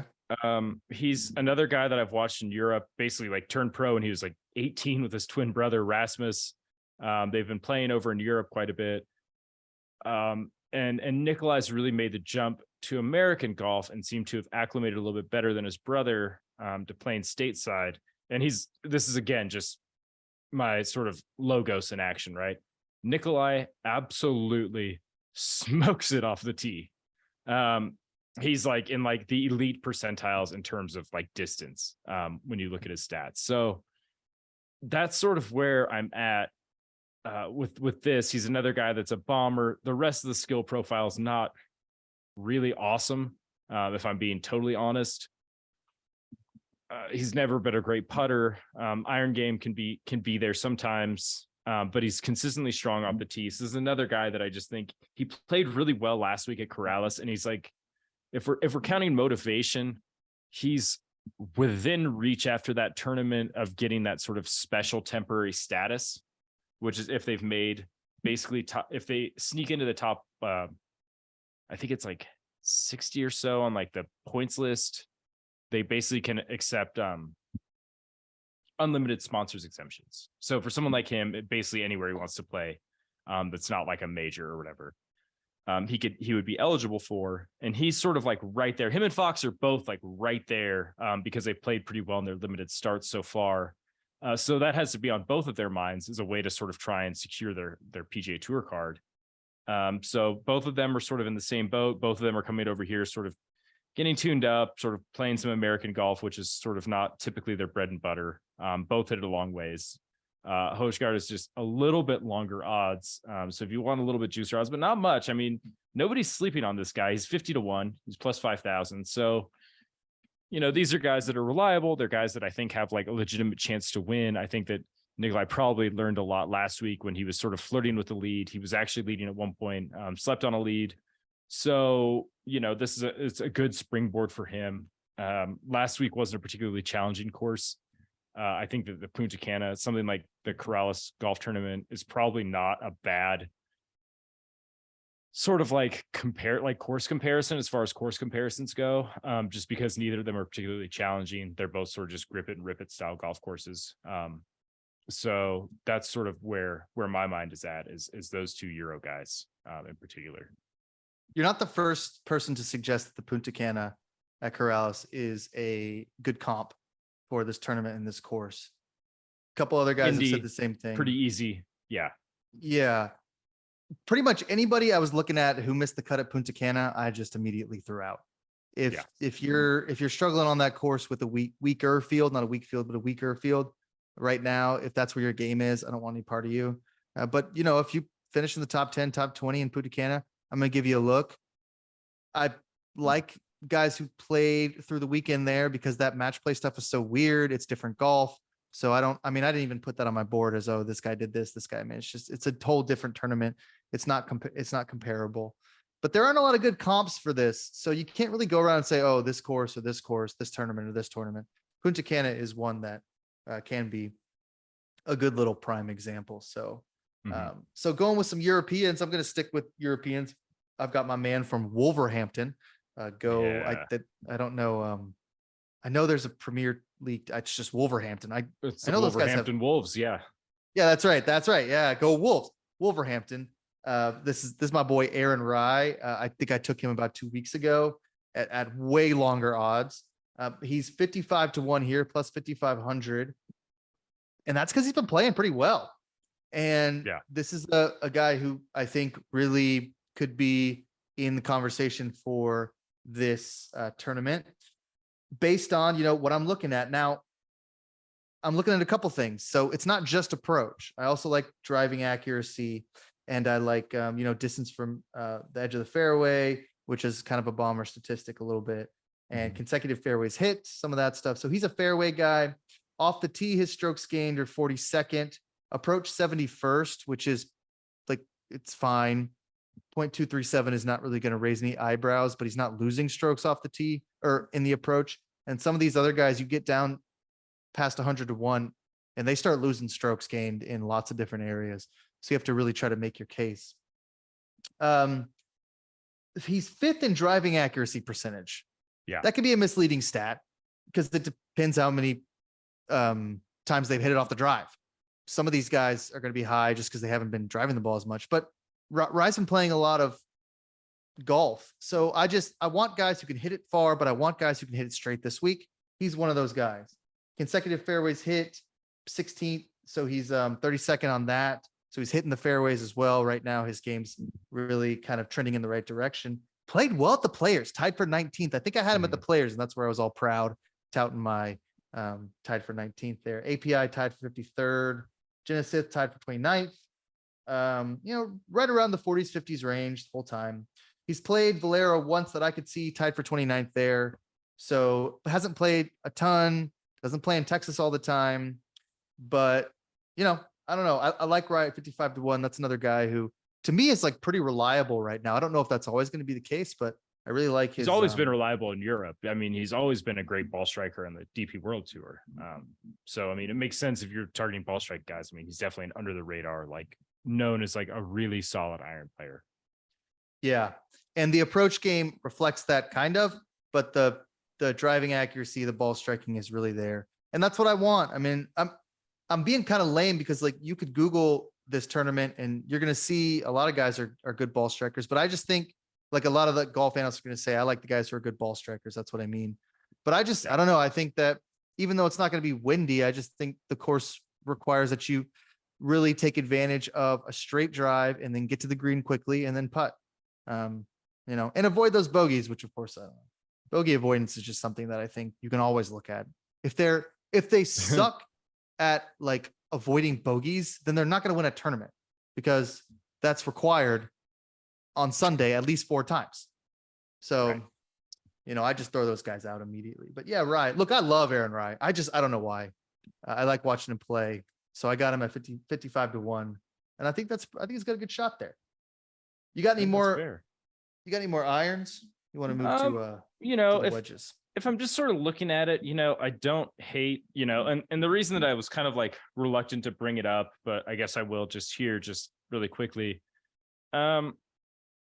He's another guy that I've watched in Europe, basically like turned pro, and he was like 18 with his twin brother Rasmus. They've been playing over in Europe quite a bit. And Nikolai's really made the jump to American golf and seemed to have acclimated a little bit better than his brother to playing stateside. And this is again just my sort of logos in action, right? Nikolai absolutely smokes it off the tee. He's like in like the elite percentiles in terms of like distance when you look at his stats. So that's sort of where I'm at with this. He's another guy that's a bomber. The rest of the skill profile is not really awesome. If I'm being totally honest, he's never been a great putter. Iron game can be there sometimes, but he's consistently strong off the tee. So this is another guy that I just think he played really well last week at Corrales, and he's like, if we're counting motivation, he's within reach after that tournament of getting that sort of special temporary status, which is if they've made basically if they sneak into the top, I think it's like 60 or so on like the points list, they basically can accept unlimited sponsors exemptions. So for someone like him, basically anywhere he wants to play, that's not like a major or whatever, he would be eligible for. And he's sort of like right there. Him and Fox are both like right there, because they've played pretty well in their limited starts so far. So that has to be on both of their minds as a way to sort of try and secure their PGA Tour card. So both of them are sort of in the same boat. Both of them are coming over here, sort of getting tuned up, sort of playing some American golf, which is sort of not typically their bread and butter. Both hit it a long ways. Hojgaard is just a little bit longer odds. So if you want a little bit juicier odds, but not much. I mean, nobody's sleeping on this guy. He's 50-1. He's plus 5,000. So, these are guys that are reliable. They're guys that I think have like a legitimate chance to win. I think that Nikolai probably learned a lot last week when he was sort of flirting with the lead. He was actually leading at one point, slept on a lead. So, it's a good springboard for him. Last week wasn't a particularly challenging course. I think that the Punta Cana, something like the Corrales golf tournament, is probably not a bad sort of like course comparison as far as course comparisons go, just because neither of them are particularly challenging. They're both sort of just grip it and rip it style golf courses. So that's sort of where my mind is at, is those two Euro guys in particular. You're not the first person to suggest that the Punta Cana at Corrales is a good comp for this tournament and this course. A couple other guys have said the same thing. Pretty easy. Yeah. Pretty much anybody I was looking at who missed the cut at Punta Cana, I just immediately threw out. If you're struggling on that course with a weaker field, not a weak field, but a weaker field right now, if that's where your game is, I don't want any part of you. But if you finish in the top 10, top 20 in Punta Cana, I'm going to give you a look. I like guys who played through the weekend there because that match play stuff is so weird. It's different golf. So I didn't even put that on my board as, oh, this guy did this guy. I mean, it's a whole different tournament. It's not comparable, but there aren't a lot of good comps for this. So you can't really go around and say, oh, this course, this tournament or this tournament. Punta Cana is one that can be a good little prime example. So, so going with some Europeans, I'm going to stick with Europeans. I've got my man from Wolverhampton. I don't know. I know there's a Premier League. It's just Wolverhampton. I know those guys have Wolves. Yeah, that's right. Yeah, go Wolves. Wolverhampton. This is my boy Aaron Rye. I think I took him about 2 weeks ago at way longer odds. He's 55-1 here, plus 5,500, and that's because he's been playing pretty well. And this is a guy who I think really could be in the conversation for this tournament based on, what I'm looking at now. I'm looking at a couple things. So it's not just approach. I also like driving accuracy, and I like, distance from the edge of the fairway, which is kind of a bomber statistic a little bit, and consecutive fairways hit, some of that stuff. So he's a fairway guy. Off the tee, his strokes gained are 42nd, approach 71st, which is like, it's fine. 0.237 is not really going to raise any eyebrows, but he's not losing strokes off the tee or in the approach. And some of these other guys, you get down past 100-1 and they start losing strokes gained in lots of different areas. So you have to really try to make your case. If he's fifth in driving accuracy percentage, that could be a misleading stat because it depends how many times they've hit it off the drive. Some of these guys are going to be high just because they haven't been driving the ball as much, but Rye's been playing a lot of golf. So I want guys who can hit it far, but I want guys who can hit it straight this week. He's one of those guys. Consecutive fairways hit 16th. So he's 32nd on that. So he's hitting the fairways as well. Right now, his game's really kind of trending in the right direction. Played well at the Players, tied for 19th. I think I had him at the Players, and that's where I was all proud, touting my tied for 19th there. API tied for 53rd. Genesis tied for 29th. Right around the 40s, 50s range the whole time. He's played Valero once that I could see, tied for 29th there. So hasn't played a ton, doesn't play in Texas all the time. But, I don't know. I like Riot 55-1. That's another guy who, to me, is like pretty reliable right now. I don't know if that's always going to be the case, but I really like his. He's always been reliable in Europe. I mean, he's always been a great ball striker on the DP World Tour. So, I mean, it makes sense if you're targeting ball strike guys. I mean, he's definitely an under the radar, like known as like a really solid iron player. Yeah. And the approach game reflects that kind of, but the driving accuracy, the ball striking is really there. And that's what I want. I mean, I'm being kind of lame because like you could Google this tournament and you're going to see a lot of guys are good ball strikers, but I just think like a lot of the golf analysts are going to say, I like the guys who are good ball strikers. That's what I mean. But I don't know. I think that even though it's not going to be windy, I just think the course requires that you really take advantage of a straight drive and then get to the green quickly and then putt, and avoid those bogeys, which of course, bogey avoidance is just something that I think you can always look at. If they suck at like avoiding bogeys, then they're not going to win a tournament because that's required on Sunday at least 4 times. So, right. I just throw those guys out immediately. But yeah, Rye. Look, I love Aaron Rye. I don't know why. I like watching him play. So I got him at 55-1. And I think he's got a good shot there. You got any more? You got any more irons? You want to move to the wedges? If I'm just sort of looking at it, I don't hate, and the reason that I was kind of like reluctant to bring it up, but I guess I will just really quickly.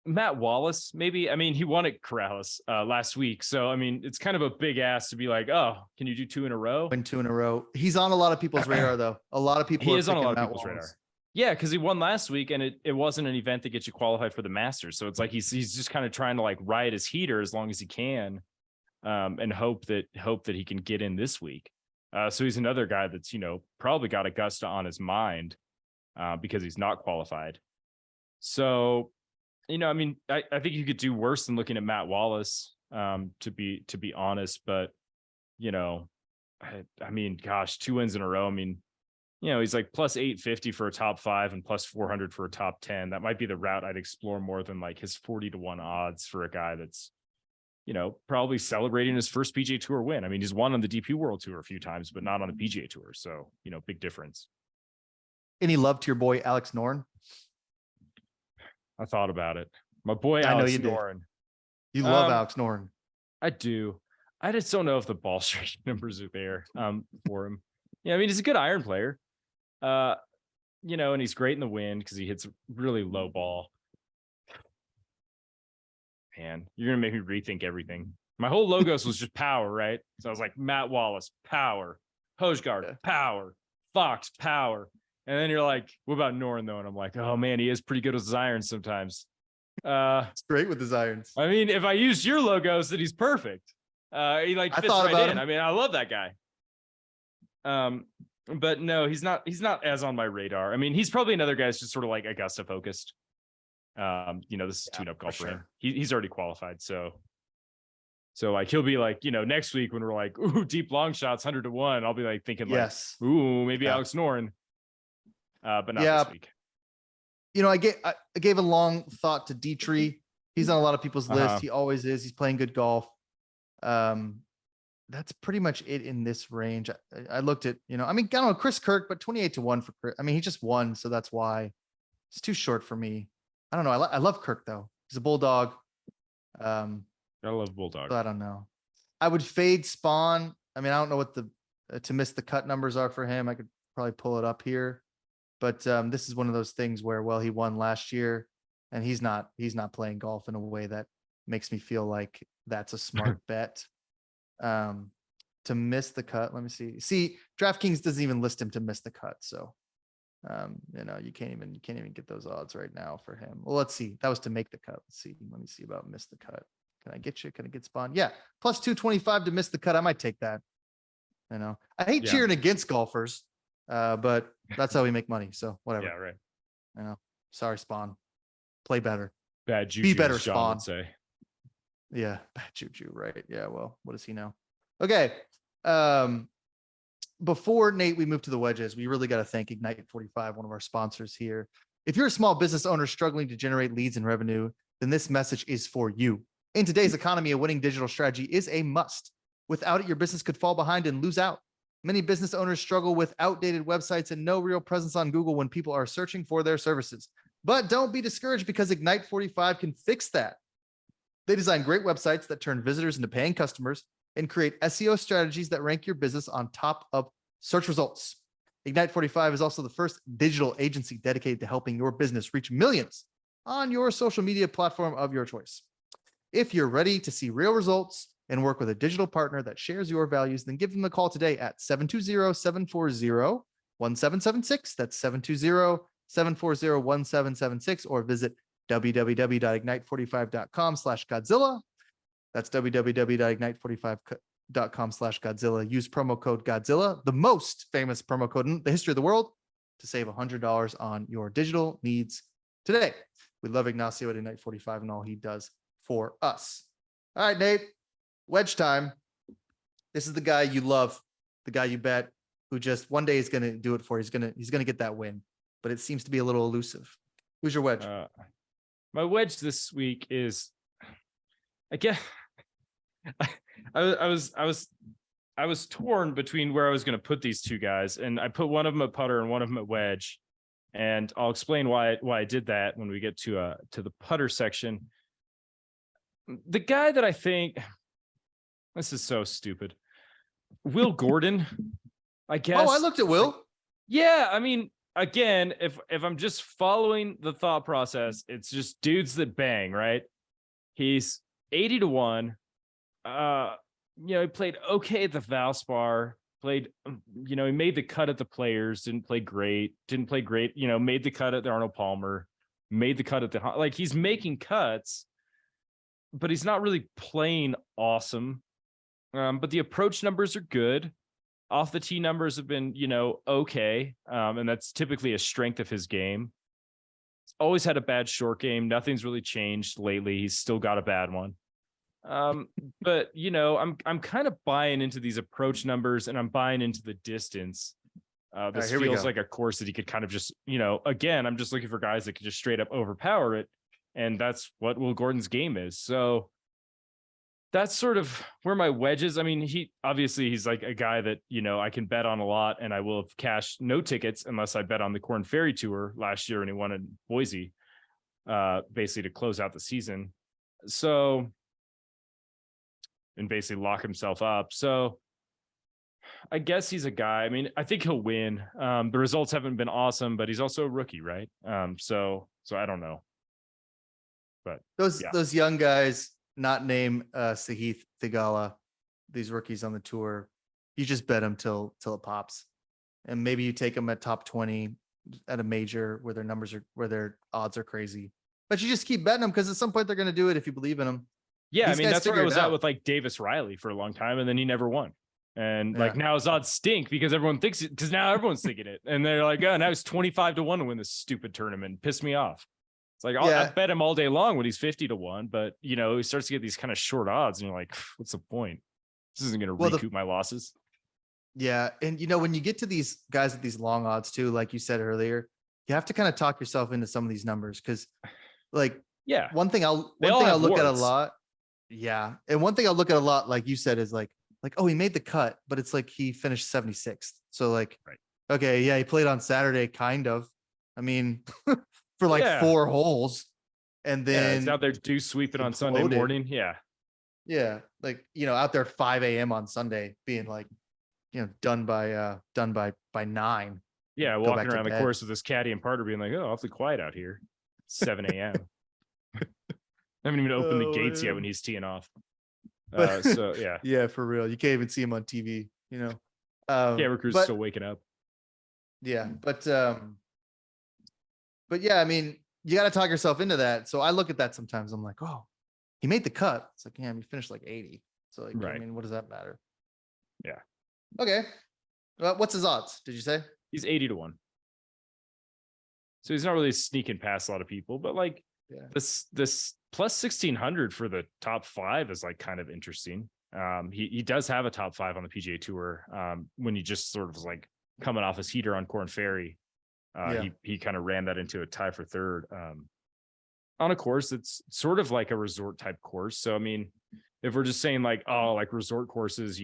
Matt Wallace, maybe. I mean, he won at Corrales last week. So, I mean, it's kind of a big ask to be like, oh, can you do 2 in a row? Win 2 in a row. He's on a lot of people's radar, though. A lot of people. He is on a lot of people's radar. Yeah, because he won last week, and it wasn't an event that gets you qualified for the Masters. So it's like he's just kind of trying to like ride his heater as long as he can, and hope that he can get in this week. So he's another guy that's probably got Augusta on his mind, because he's not qualified. So. I mean, I think you could do worse than looking at Matt Wallace, to be honest. But, I mean, gosh, 2 wins in a row. I mean, he's like plus 850 for a top 5 and plus 400 for a top 10. That might be the route I'd explore more than like his 40-1 odds for a guy that's, probably celebrating his first PGA Tour win. I mean, he's won on the DP World Tour a few times, but not on the PGA Tour. So, big difference. Any love to your boy, Alex Noren? I thought about it. My boy, Alex Noren. You love Alex Noren. I do. I just don't know if the ball strike numbers are there for him. Yeah, I mean, he's a good iron player. And he's great in the wind because he hits a really low ball. Man, you're gonna make me rethink everything. My whole logos was just power, right? So I was like, Matt Wallace, power, Hojgaard, power, Fox, power. And then you're like, what about Noren, though? And I'm like, oh, man, he is pretty good with his irons sometimes. It's great with his irons. I mean, if I used your logos, then he's perfect. He like fits right in. I mean, I love that guy. But no, he's not as on my radar. I mean, he's probably another guy that's just sort of like Augusta focused. This is tune-up golf for him. He's already qualified. So like he'll be like, next week when we're like, ooh, deep long shots, 100-1, I'll be like thinking like, ooh, maybe Alex Noren. But not this week. I gave a long thought to Dietrich. He's on a lot of people's list. He always is. He's playing good golf. That's pretty much it in this range. I looked at, I don't know, Chris Kirk, but 28-1 for Chris. I mean, he just won, so that's why it's too short for me. I don't know. I love Kirk though. He's a bulldog. I love bulldog. I don't know. I would fade Spawn. I mean, I don't know what the to miss the cut numbers are for him. I could probably pull it up here. But this is one of those things where, well, he won last year and he's not playing golf in a way that makes me feel like that's a smart bet. To miss the cut. Let me see. See, DraftKings doesn't even list him to miss the cut. So, you can't even get those odds right now for him. Well, let's see. That was to make the cut. Let's see. Let me see about miss the cut. Can I get you? Can I get Spawn? Yeah. Plus 225 to miss the cut. I might take that. I hate cheering against golfers. But that's how we make money. So whatever. Yeah, right. Sorry, Spawn. Play better. Bad juju. Be better, Sean Spawn. would say. Yeah, bad juju. Right. Yeah. Well, what does he know? Okay. before Nate, we move to the wedges. We really got to thank Ignite 45, one of our sponsors here. If you're a small business owner struggling to generate leads and revenue, then this message is for you. In today's economy, a winning digital strategy is a must. Without it, your business could fall behind and lose out. Many business owners struggle with outdated websites and no real presence on Google when people are searching for their services. But don't be discouraged, because Ignite 45 can fix that. They design great websites that turn visitors into paying customers and create SEO strategies that rank your business on top of search results. Ignite 45 is also the first digital agency dedicated to helping your business reach millions on your social media platform of your choice. If you're ready to see real results and work with a digital partner that shares your values, then give them a call today at 720-740-1776. That's 720-740-1776, or visit www.ignite45.com/Godzilla. That's www.ignite45.com/Godzilla. Use promo code Godzilla, the most famous promo code in the history of the world, to save $100 on your digital needs today. We love Ignacio at Ignite 45 and all he does for us. All right, Nate, wedge time. This is the guy you love, the guy you bet, who just one day is going to do it for you. He's going to get that win, but it seems to be a little elusive. Who's your wedge? My wedge this week is, I guess, I was torn between where I was going to put these two guys, and I put one of them at putter and one of them at wedge, and I'll explain why I did that when we get to the putter section. The guy that I think, this is so stupid, Will Gordon, I guess. Oh, I looked at Will. Yeah, I mean, again, if I'm just following the thought process, it's just dudes that bang, right? He's 80-1. He played okay at the Valspar, he made the cut at the Players, didn't play great, made the cut at the Arnold Palmer, made the cut at the, he's making cuts, but he's not really playing awesome. But the approach numbers are good. Off the tee numbers have been, okay. And that's typically a strength of his game. He's always had a bad short game. Nothing's really changed lately. He's still got a bad one. But I'm kind of buying into these approach numbers, and I'm buying into the distance. This feels like a course that he could kind of just, again, I'm just looking for guys that could just straight up overpower it. And that's what Will Gordon's game is. So that's sort of where my wedge is. I mean, he's like a guy that, I can bet on a lot, and I will have cashed no tickets unless I bet on the Corn Ferry Tour last year when he won in Boise, basically to close out the season. So, and basically lock himself up. So I guess he's a guy. I mean, I think he'll win. The results haven't been awesome, but he's also a rookie, right? So I don't know. But those young guys, not named Sahith Theegala, these rookies on the tour, you just bet them till it pops, and maybe you take them at top 20 at a major where their odds are crazy, but you just keep betting them because at some point they're going to do it if you believe in them. Yeah, I mean, that's where I was at with Davis Riley for a long time, and then he never won. And now his odds stink because everyone thinks it, because now everyone's thinking it, and they're like, oh, now he's 25-1 to win this stupid tournament. Pissed me off. It's like, I bet him all day long when he's 50-1, but he starts to get these kind of short odds, and you're like, what's the point? This isn't going to recoup my losses. Yeah, and when you get to these guys at these long odds too, like you said earlier, you have to kind of talk yourself into some of these numbers because, one thing I'll look at a lot. Yeah, and one thing I'll look at a lot, like you said, is like, oh, he made the cut, but it's like he finished 76th. So okay, yeah, he played on Saturday, kind of. I mean. For 4 holes, and then it's out there do sweeping on Sunday morning. Yeah, out there at 5 a.m. on Sunday, being done by 9. Yeah, walking around the course with this caddy and partner, being like, oh, awfully quiet out here. 7 a.m. I haven't even opened the gates yet when he's teeing off. Yeah, for real. You can't even see him on TV. Camera crew's still waking up. Yeah, but yeah, I mean, you got to talk yourself into that. So I look at that sometimes. I'm like, oh, he made the cut. It's like, yeah, he finished 80. So I mean, what does that matter? Yeah. Okay. Well, what's his odds? Did you say? He's 80-1. So he's not really sneaking past a lot of people, but this plus 1600 for the top 5 is kind of interesting. He does have a top 5 on the PGA Tour. When he just sort of was like coming off his heater on Corn Ferry, he kind of ran that into a tie for third. On a course that's sort of like a resort type course. So I mean, if we're just saying like, oh, like resort courses,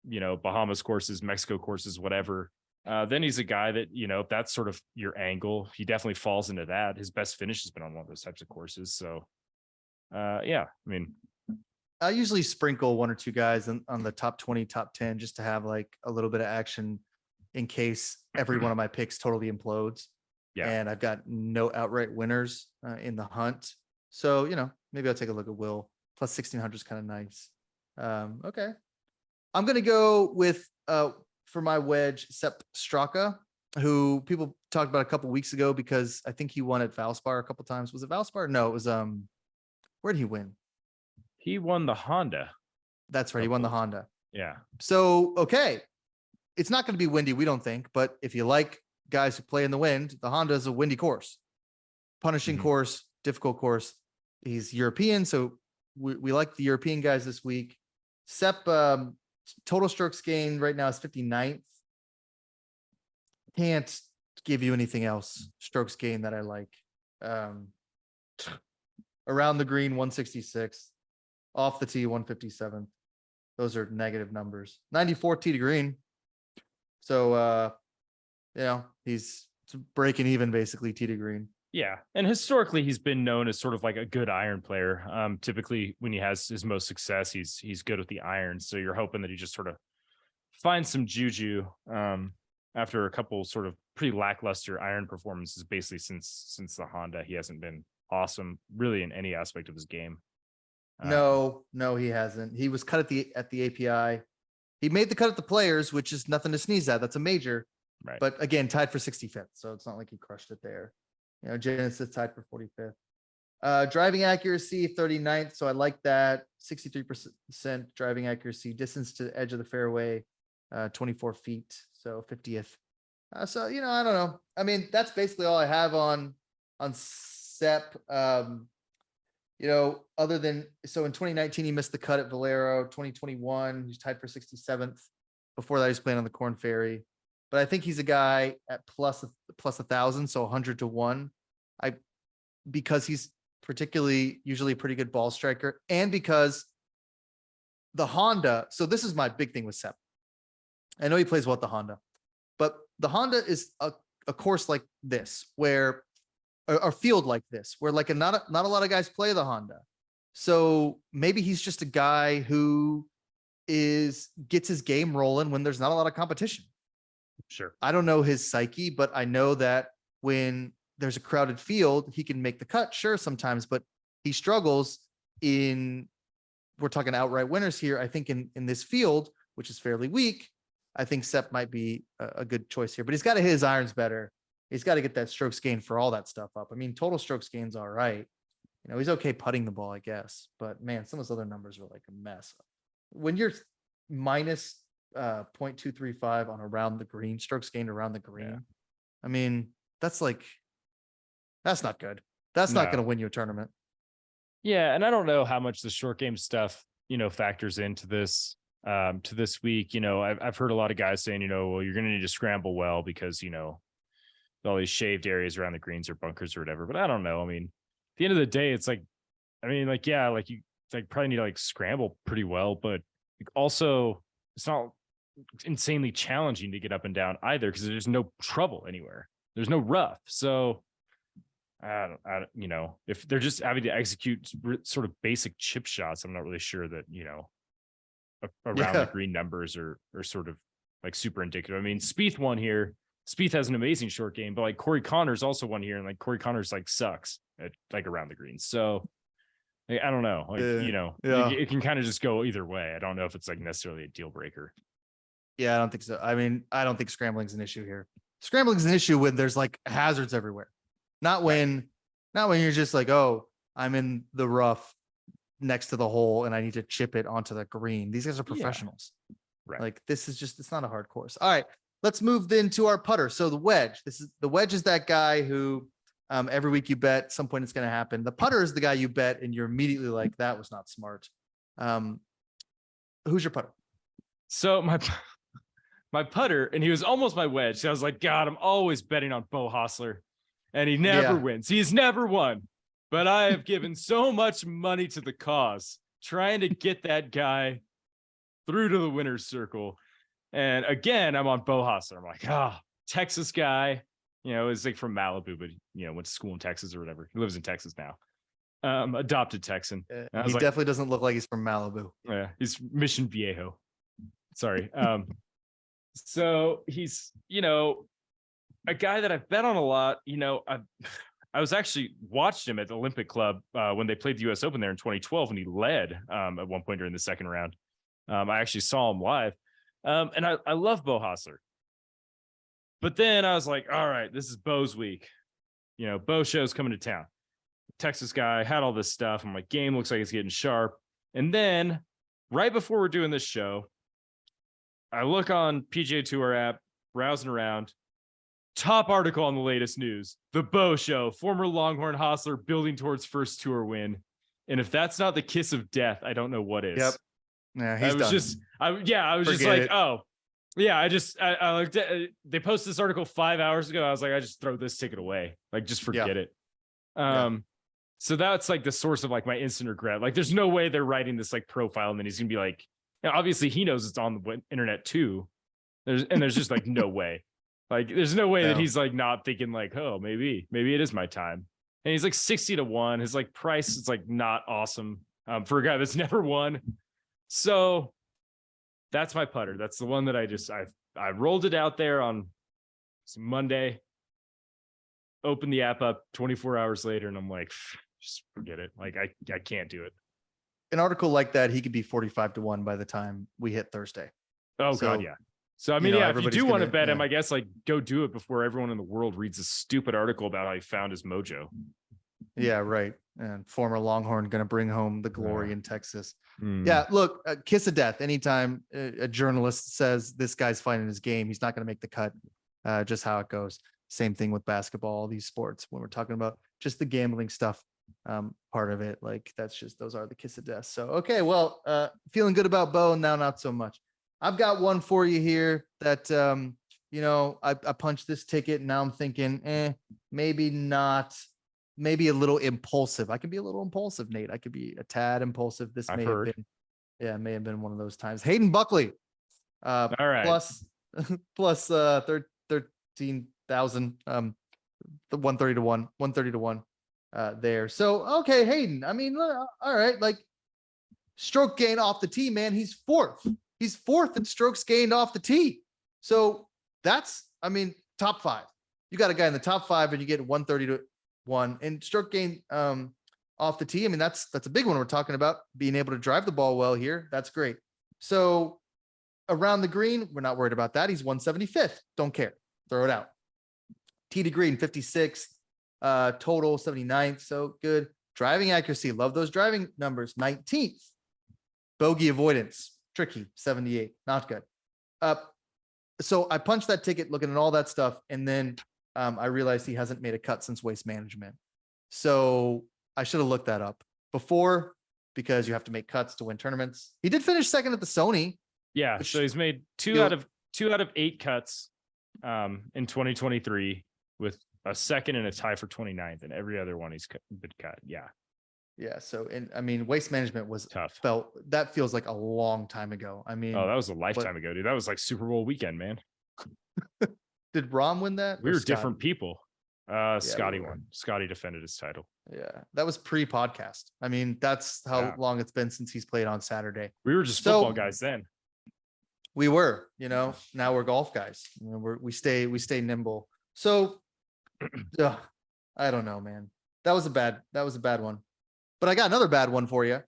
Bahamas courses, Mexico courses, whatever, then he's a guy that, if that's sort of your angle, he definitely falls into that. His best finish has been on one of those types of courses. So I mean, I usually sprinkle 1 or 2 guys on the top 20, top 10, just to have like a little bit of action in case every one of my picks totally implodes. Yeah. And I've got no outright winners in the hunt. So, maybe I'll take a look at Will. Plus 1600 is kind of nice. Okay. I'm going to go with, for my wedge, Sepp Straka, who people talked about a couple weeks ago because I think he won at Valspar a couple times. Was it Valspar? No, it was, where did he win? He won the Honda. That's right. He won the Honda. Yeah. So, okay. It's not going to be windy, we don't think, but if you like guys who play in the wind, the Honda is a windy course, punishing course, difficult course. He's European, so we like the European guys this week. Sepp, total strokes gained right now is 59th. Can't give you anything else strokes gained that I like. Around the green 166, off the tee 157. Those are negative numbers. 94 tee to green. So he's breaking even basically tee to green. Yeah. And historically he's been known as sort of like a good iron player. Typically when he has his most success, he's good with the irons. So you're hoping that he just sort of finds some juju after a couple sort of pretty lackluster iron performances, basically since the Honda. He hasn't been awesome really in any aspect of his game. No, he hasn't. He was cut at the API. He made the cut at the Players, which is nothing to sneeze at. That's a major. Right. But again, tied for 65th. So it's not like he crushed it there. Genesis tied for 45th. Driving accuracy, 39th. So I like that. 63% driving accuracy. Distance to the edge of the fairway, 24 feet. So 50th. I don't know. I mean, that's basically all I have on Sepp. Other than, so in 2019, he missed the cut at Valero. 2021, he's tied for 67th. Before that, he's playing on the Corn Ferry. But I think he's a guy at plus 1,000, so 100 to 1. Because he's usually a pretty good ball striker, and because the Honda. So this is my big thing with Sepp. I know he plays well at the Honda, but the Honda is a course like this, where a field like this, where like not a lot of guys play the Honda. So maybe he's just a guy who gets his game rolling when there's not a lot of competition. Sure. I don't know his psyche, but I know that when there's a crowded field, he can make the cut, sure, sometimes, but he struggles we're talking outright winners here. I think in this field, which is fairly weak, I think Sepp might be a good choice here, but he's got to hit his irons better. He's got to get that strokes gain for all that stuff up. I mean, total strokes gain's all right. He's okay putting the ball, I guess, but man, some of those other numbers are like a mess. When you're minus 0.235 on around the green, strokes gained around the green. Yeah. I mean, that's not good. That's not going to win you a tournament. Yeah. And I don't know how much the short game stuff, factors into this week. I've heard a lot of guys saying, well, you're going to need to scramble well because, all these shaved areas around the greens or bunkers or whatever. But I don't know. I mean, at the end of the day, it's like, you probably need to scramble pretty well, but also it's not insanely challenging to get up and down either, because there's no trouble anywhere. There's no rough. So I don't, if they're just having to execute sort of basic chip shots, I'm not really sure that, around the green numbers are sort of super indicative. I mean, Spieth won here. Spieth has an amazing short game, but Corey Connors also won here, and Corey Connors sucks at around the greens. So I don't know. It can kind of just go either way. I don't know if it's necessarily a deal breaker. Yeah, I don't think so. I mean, I don't think scrambling is an issue here. Scrambling is an issue when there's hazards everywhere. Not when you're just oh, I'm in the rough next to the hole and I need to chip it onto the green. These guys are professionals. Yeah. Right. This is it's not a hard course. All right, let's move then to our putter. So the wedge. The wedge is that guy who every week you bet some point it's going to happen. The putter is the guy you bet and you're immediately that was not smart. who's your putter? So my putter, and he was almost my wedge. So I was like, God, I'm always betting on Beau Hossler, and he never wins. He's never won. But I have given so much money to the cause, trying to get that guy through to the winner's circle. And again, I'm on Beau Hossler. I'm like, Texas guy, is like from Malibu, but went to school in Texas or whatever. He lives in Texas now. Adopted Texan. He definitely doesn't look like he's from Malibu. Yeah, he's Mission Viejo. Sorry. So he's, a guy that I've bet on a lot. I was actually watched him at the Olympic Club when they played the U.S. Open there in 2012, and he led at one point during the second round. I actually saw him live, and I love Beau Hossler. But then I was like, all right, this is Beau's week. Beau show's coming to town. Texas guy, had all this stuff. I'm like, game looks like it's getting sharp. And then right before we're doing this show, I look on PGA Tour app, browsing around. Top article on the latest news: the Beau Show, former Longhorn Hossler building towards first tour win. And if that's not the kiss of death, I don't know what is. Yep. Yeah, he's done. I was just like, oh, yeah. I looked at, they posted this article 5 hours ago. I was like, I just throw this ticket away. Like, just forget it. So that's like the source of like my instant regret. Like, there's no way they're writing this like profile and then he's gonna be like, obviously he knows it's on the internet too. There's just like no way. Like, there's no way that he's like not thinking like, oh, maybe it is my time. And he's like 60-1. His like price is like not awesome for a guy that's never won. So that's my putter. That's the one that I rolled it out there on Monday, opened the app up 24 hours later, and I'm like, just forget it. Like, I can't do it. An article like that, he could be 45-1 by the time we hit Thursday. Oh, God, yeah. So, I mean, if you do want to bet him, I guess, like, go do it before everyone in the world reads a stupid article about how he found his mojo. Yeah, right. And former Longhorn going to bring home the glory in Texas. Yeah, look, kiss of death. Anytime a journalist says this guy's finding his game, he's not going to make the cut. Just how it goes. Same thing with basketball, all these sports. When we're talking about just the gambling stuff, part of it, like, those are the kiss of death. So, okay, well, feeling good about Beau, now not so much. I've got one for you here that, I punched this ticket and now I'm thinking, maybe not, maybe a little impulsive. I can be a little impulsive, Nate. I could be a tad impulsive. This may have been one of those times. Hayden Buckley, all right, plus 13,000, the 130-1 there. So, okay, Hayden, I mean, all right, like, stroke gain off the tee, man. He's fourth in strokes gained off the tee. So that's, I mean, top five. You got a guy in the top five and you get 130-1 and stroke gain off the tee. I mean, that's a big one. We're talking about being able to drive the ball well here. That's great. So around the green, we're not worried about that. He's 175th. Don't care. Throw it out. Tee to green, 56th, total 79th. So good. Driving accuracy. Love those driving numbers. 19th. Bogey avoidance. Tricky, 78, not good. So I punched that ticket looking at all that stuff. And then I realized he hasn't made a cut since Waste Management. So I should have looked that up before, because you have to make cuts to win tournaments. He did finish second at the Sony. Yeah. So he's made two out of 8 cuts in 2023 with a second and a tie for 29th, and every other one he's been cut. Yeah. Yeah. So, and I mean, Waste Management was tough. That feels like a long time ago. I mean, that was a lifetime ago, dude. That was like Super Bowl weekend, man. Did Rom win that? We were different people. Scotty won. Scotty defended his title. Yeah. That was pre-podcast. I mean, that's how long it's been since he's played on Saturday. We were just football guys then. We were, now we're golf guys. We stay nimble. So I don't know, man. That was a bad one. But I got another bad one for you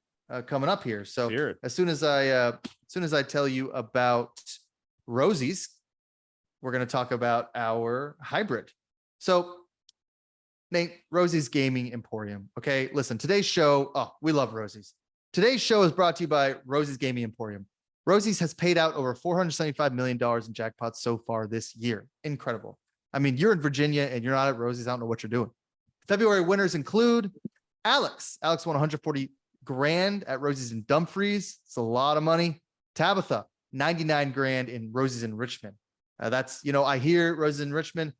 coming up here. So as soon as I tell you about Rosie's, we're going to talk about our hybrid. So Nate, Rosie's Gaming Emporium. Okay, listen, today's show. Oh, we love Rosie's. Today's show is brought to you by Rosie's Gaming Emporium. Rosie's has paid out over $475 million in jackpots so far this year. Incredible. I mean, you're in Virginia and you're not at Rosie's. I don't know what you're doing. February winners include Alex. Alex won 140 grand at Rosie's in Dumfries. It's a lot of money. Tabitha, 99 grand in Rosie's in Richmond. That's, I hear Rosie's in Richmond,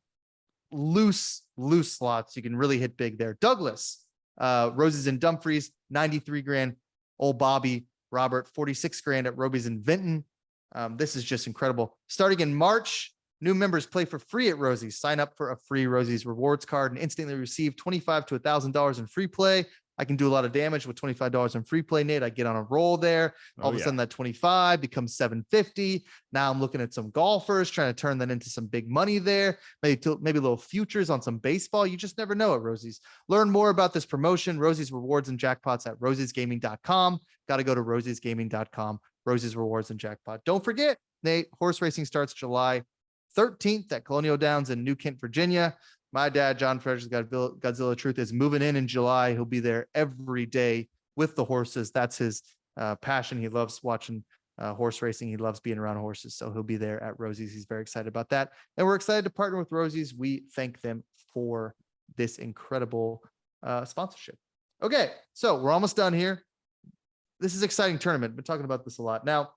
loose slots. You can really hit big there. Douglas, Roses in Dumfries, 93 grand. Old Bobby Robert, 46 grand at Roby's in Vinton. This is just incredible. Starting in March, new members play for free at Rosie's. Sign up for a free Rosie's rewards card and instantly receive $25 to $1,000 in free play. I can do a lot of damage with $25 in free play, Nate. I get on a roll there. All of a sudden that 25 becomes 750. Now I'm looking at some golfers, trying to turn that into some big money there. Maybe little futures on some baseball. You just never know at Rosie's. Learn more about this promotion, Rosie's rewards and jackpots at rosiesgaming.com. Got to go to rosiesgaming.com, Rosie's rewards and jackpot. Don't forget, Nate, horse racing starts July 13th at Colonial Downs in New Kent, Virginia. My dad, John Fredericks, Godzilla Truth, is moving in July. He'll be there every day with the horses. That's his passion. He loves watching horse racing. He loves being around horses. So he'll be there at Rosie's. He's very excited about that. And we're excited to partner with Rosie's. We thank them for this incredible sponsorship. Okay, so we're almost done here. This is an exciting tournament. I've been talking about this a lot. Now,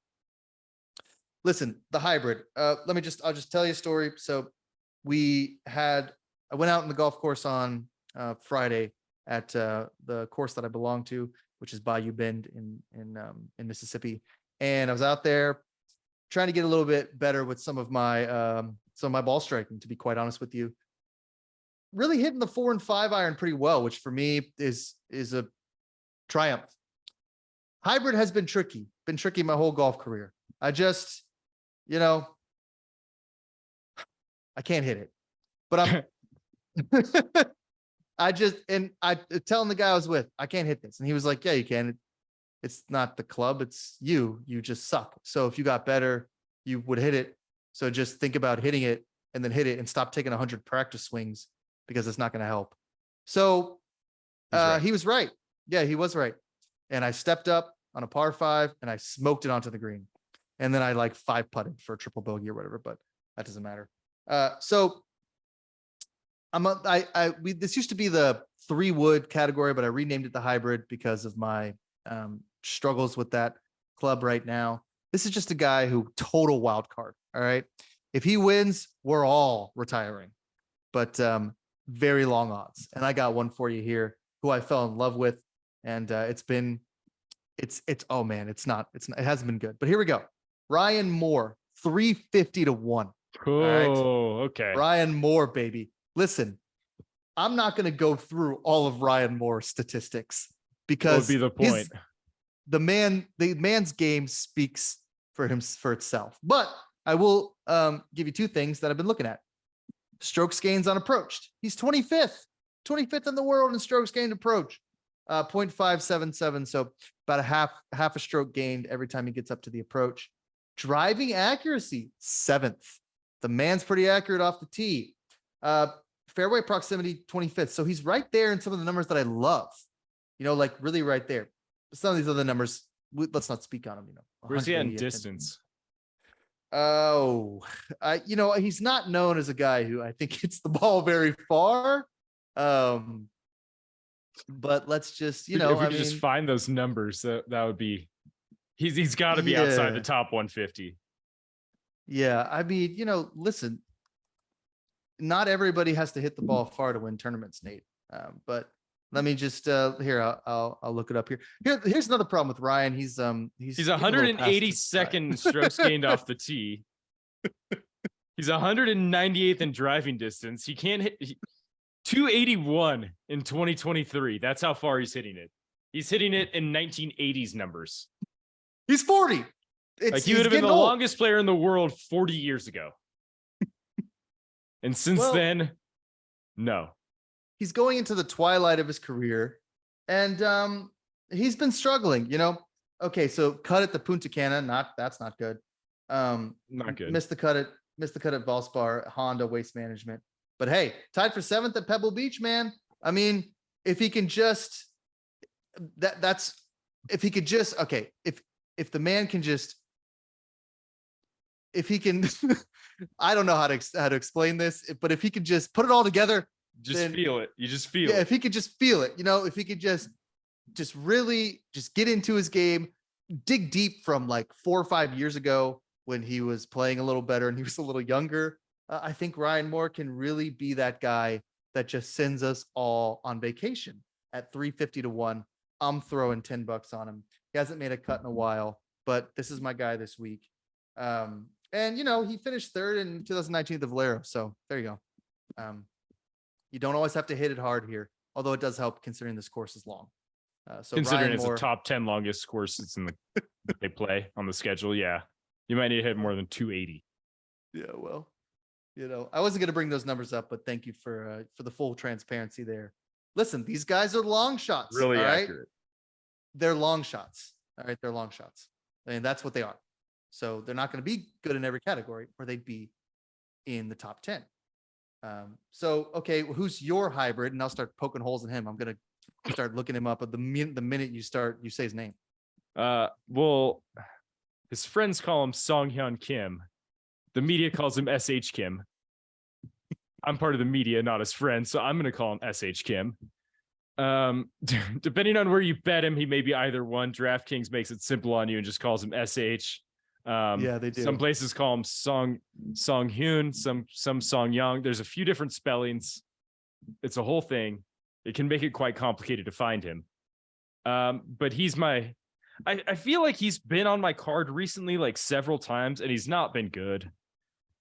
listen, the hybrid. I'll just tell you a story. So I went out in the golf course on Friday at the course that I belong to, which is Bayou Bend in Mississippi. And I was out there trying to get a little bit better with some of my ball striking, to be quite honest with you. Really hitting the 4 and 5 iron pretty well, which for me is a triumph. Hybrid has been tricky my whole golf career. I just, I can't hit it, but I'm I telling the guy I was with, I can't hit this. And he was like, yeah, you can. It's not the club. It's you just suck. So if you got better, you would hit it. So just think about hitting it and then hit it and stop taking 100 practice swings because it's not going to help. So he was right. Yeah, he was right. And I stepped up on a par 5 and I smoked it onto the green. And then I 5-putted for a triple bogey or whatever, but that doesn't matter. So this used to be the 3-wood category, but I renamed it the hybrid because of my struggles with that club right now. This is just a guy who total wild card. All right. If he wins, we're all retiring, but very long odds. And I got one for you here who I fell in love with. And it hasn't been good, but here we go. Ryan Moore, 350 to 1. Cool. Right? Okay. Ryan Moore, baby. Listen, I'm not going to go through all of Ryan Moore's statistics because that would be the point. The man's game speaks for itself. But I will give you 2 things that I've been looking at. Strokes gains on approach. He's 25th in the world in strokes gained approach. 0.577. So about a half a stroke gained every time he gets up to the approach. Driving accuracy, 7th. The man's pretty accurate off the tee. Fairway proximity, 25th. So he's right there in some of the numbers that I love, really right there. Some of these other numbers, let's not speak on them, Where's he at distance? Oh, he's not known as a guy who I think hits the ball very far. But let's just, if we could just find those numbers, that would be, he's got to be outside the top 150. Yeah. I mean, listen, not everybody has to hit the ball far to win tournaments, Nate. But let me just here. I'll look it up here. Here's another problem with Ryan. He's 182nd strokes gained off the tee. He's 198th in driving distance. He can't hit 281 in 2023. That's how far he's hitting it. He's hitting it in 1980s numbers. He's 40. He would have been the longest player in the world 40 years ago. And since then, no. He's going into the twilight of his career, and he's been struggling. Okay, so cut at the Punta Cana, that's not good. Not good. Missed the cut at Valspar, Honda Waste Management. But hey, tied for 7th at Pebble Beach, man. I mean, if he can just if the man can just, if he can, I don't know how to explain this, but if he could just put it all together, feel it. You just feel it. If he could just feel it, if he could just really just get into his game, dig deep from like 4 or 5 years ago when he was playing a little better and he was a little younger. I think Ryan Moore can really be that guy that just sends us all on vacation at 350 to 1. I'm throwing $10 on him. He hasn't made a cut in a while, but this is my guy this week. And he finished third in 2019 at the Valero. So there you go. You don't always have to hit it hard here, although it does help considering this course is long. So considering Ryan it's Moore, a top 10 longest courses in they play on the schedule. Yeah. You might need to hit more than 280. Yeah, well, I wasn't going to bring those numbers up, but thank you for the full transparency there. Listen, these guys are long shots. Really all right? accurate. They're long shots. All right. They're long shots. I mean, that's what they are. So they're not going to be good in every category, or they'd be in the top 10. So, okay, who's your hybrid? And I'll start poking holes in him. I'm going to start looking him up. But the minute you say his name. Well, his friends call him Song-Hyun Kim. The media calls him SH Kim. I'm part of the media, not his friend, so I'm going to call him SH Kim. Depending on where you bet him, he may be either one. DraftKings makes it simple on you and just calls him SH. Yeah, they do. Some places call him Song Hyun, some Song Young. There's a few different spellings. It's a whole thing. It can make it quite complicated to find him. But he's I feel like he's been on my card recently, like several times, and he's not been good.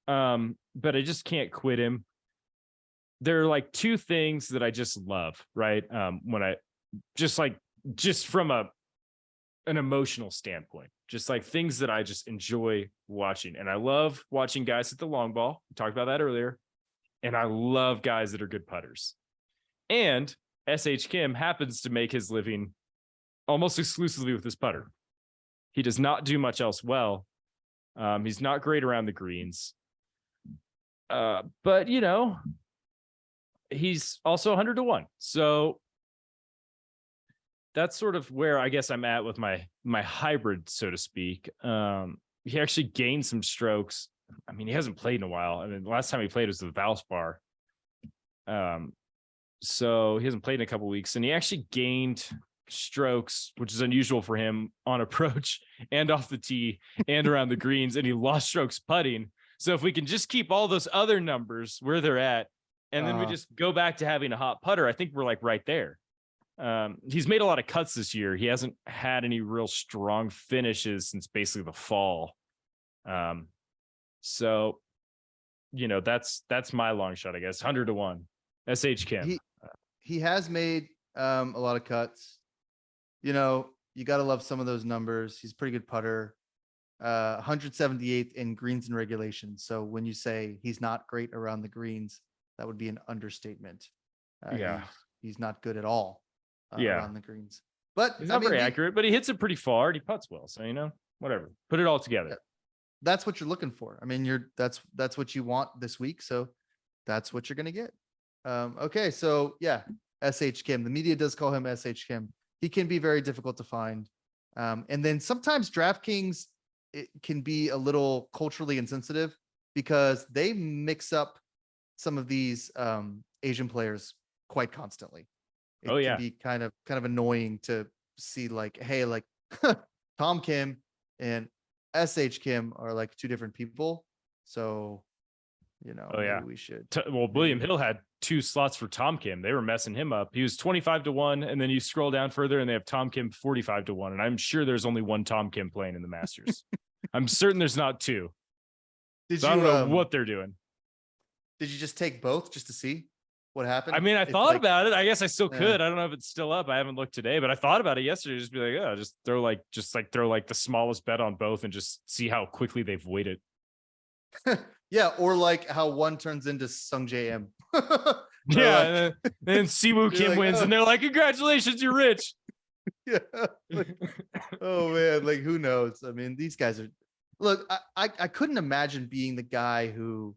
But I just can't quit him. There are like two things that I just love, right? When I just from an emotional standpoint, just like things that I just enjoy watching. And I love watching guys hit the long ball. We talked about that earlier. And I love guys that are good putters. And SH Kim happens to make his living almost exclusively with his putter. He does not do much else well. He's not great around the greens. But he's also 100 to 1. So that's sort of where I guess I'm at with my hybrid, so to speak. He actually gained some strokes. I mean, he hasn't played in a while. I mean, the last time he played was the Valspar. So he hasn't played in a couple weeks, and he actually gained strokes, which is unusual for him on approach and off the tee and around the greens, and he lost strokes putting. So if we can just keep all those other numbers where they're at, and then we just go back to having a hot putter, I think we're like right there. He's made a lot of cuts this year. He hasn't had any real strong finishes since basically the fall. So that's my long shot, I guess. 100 to 1. SH Kim. He has made a lot of cuts. You got to love some of those numbers. He's a pretty good putter. 178th in greens and regulations. So when you say he's not great around the greens, that would be an understatement. He's not good at all around the greens. But he's not very accurate, but he hits it pretty far and he putts well. So whatever. Put it all together. That's what you're looking for. I mean, that's what you want this week. So that's what you're gonna get. Okay, so yeah, SH Kim. The media does call him SH Kim. He can be very difficult to find. And then sometimes DraftKings, it can be a little culturally insensitive because they mix up some of these Asian players quite constantly. It can be kind of annoying to see like, hey, like Tom Kim and SH Kim are like two different people. So, maybe we should. William Hill had 2 slots for Tom Kim. They were messing him up. He was 25 to 1. And then you scroll down further and they have Tom Kim 45 to 1. And I'm sure there's only one Tom Kim playing in the Masters. I'm certain there's not 2. I don't know what they're doing. Did you just take both just to see what happened? I mean, I thought about it. I guess I still could. I don't know if it's still up. I haven't looked today, but I thought about it yesterday. Just be like, just throw like the smallest bet on both and just see how quickly they've waited. Yeah, or like how one turns into Sung J M. Yeah, and then Siwoo Kim wins, and they're like, "Congratulations, you're rich." Yeah. Oh man, like who knows? I mean, these guys are. Look, I couldn't imagine being the guy who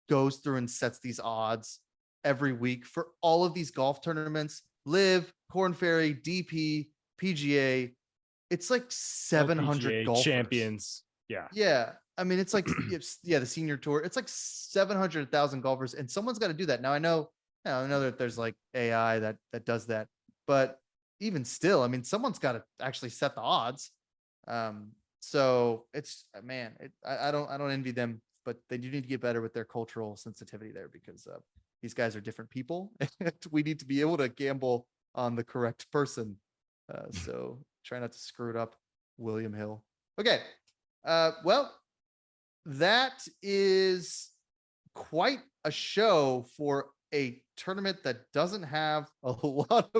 goes through and sets these odds every week for all of these golf tournaments. Live, Corn Ferry, DP, PGA. It's like 700 golfers. Champions. Yeah. I mean, it's like, the senior tour. It's like 700,000 golfers, and someone's got to do that. Now I know that there's like AI that does that, but even still, I mean, someone's got to actually set the odds. So it's man, I don't envy them, but they do need to get better with their cultural sensitivity there because these guys are different people. And we need to be able to gamble on the correct person. So try not to screw it up, William Hill. Okay. Well, that is quite a show for a tournament that doesn't have a lot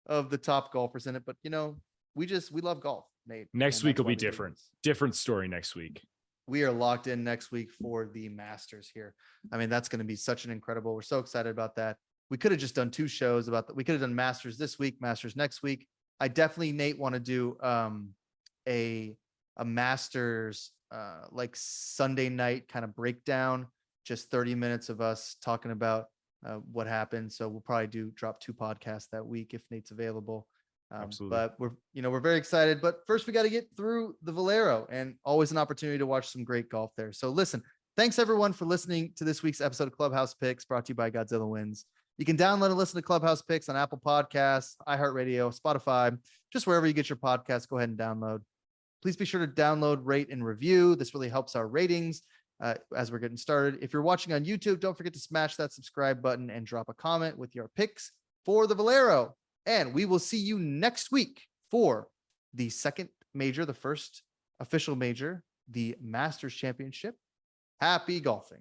of the top golfers in it, but we love golf, Nate. Next and week that's will why be we do different. this. Different story next week. We are locked in next week for the Masters here. I mean, that's going to be such an incredible. We're so excited about that. We could have just done 2 shows about that. We could have done Masters this week, Masters next week. I definitely, Nate, want to do a Masters like Sunday night kind of breakdown, just 30 minutes of us talking about what happened. So we'll probably drop 2 podcasts that week if Nate's available. Absolutely. But we're very excited. But first, we got to get through the Valero, and always an opportunity to watch some great golf there. So listen, thanks everyone for listening to this week's episode of Clubhouse Picks, brought to you by Godzilla Wins. You can download and listen to Clubhouse Picks on Apple Podcasts, iHeartRadio, Spotify, just wherever you get your podcasts. Go ahead and download. Please be sure to download, rate, and review. This really helps our ratings as we're getting started. If you're watching on YouTube, don't forget to smash that subscribe button and drop a comment with your picks for the Valero. And we will see you next week for the second major, the first official major, the Masters Championship. Happy golfing.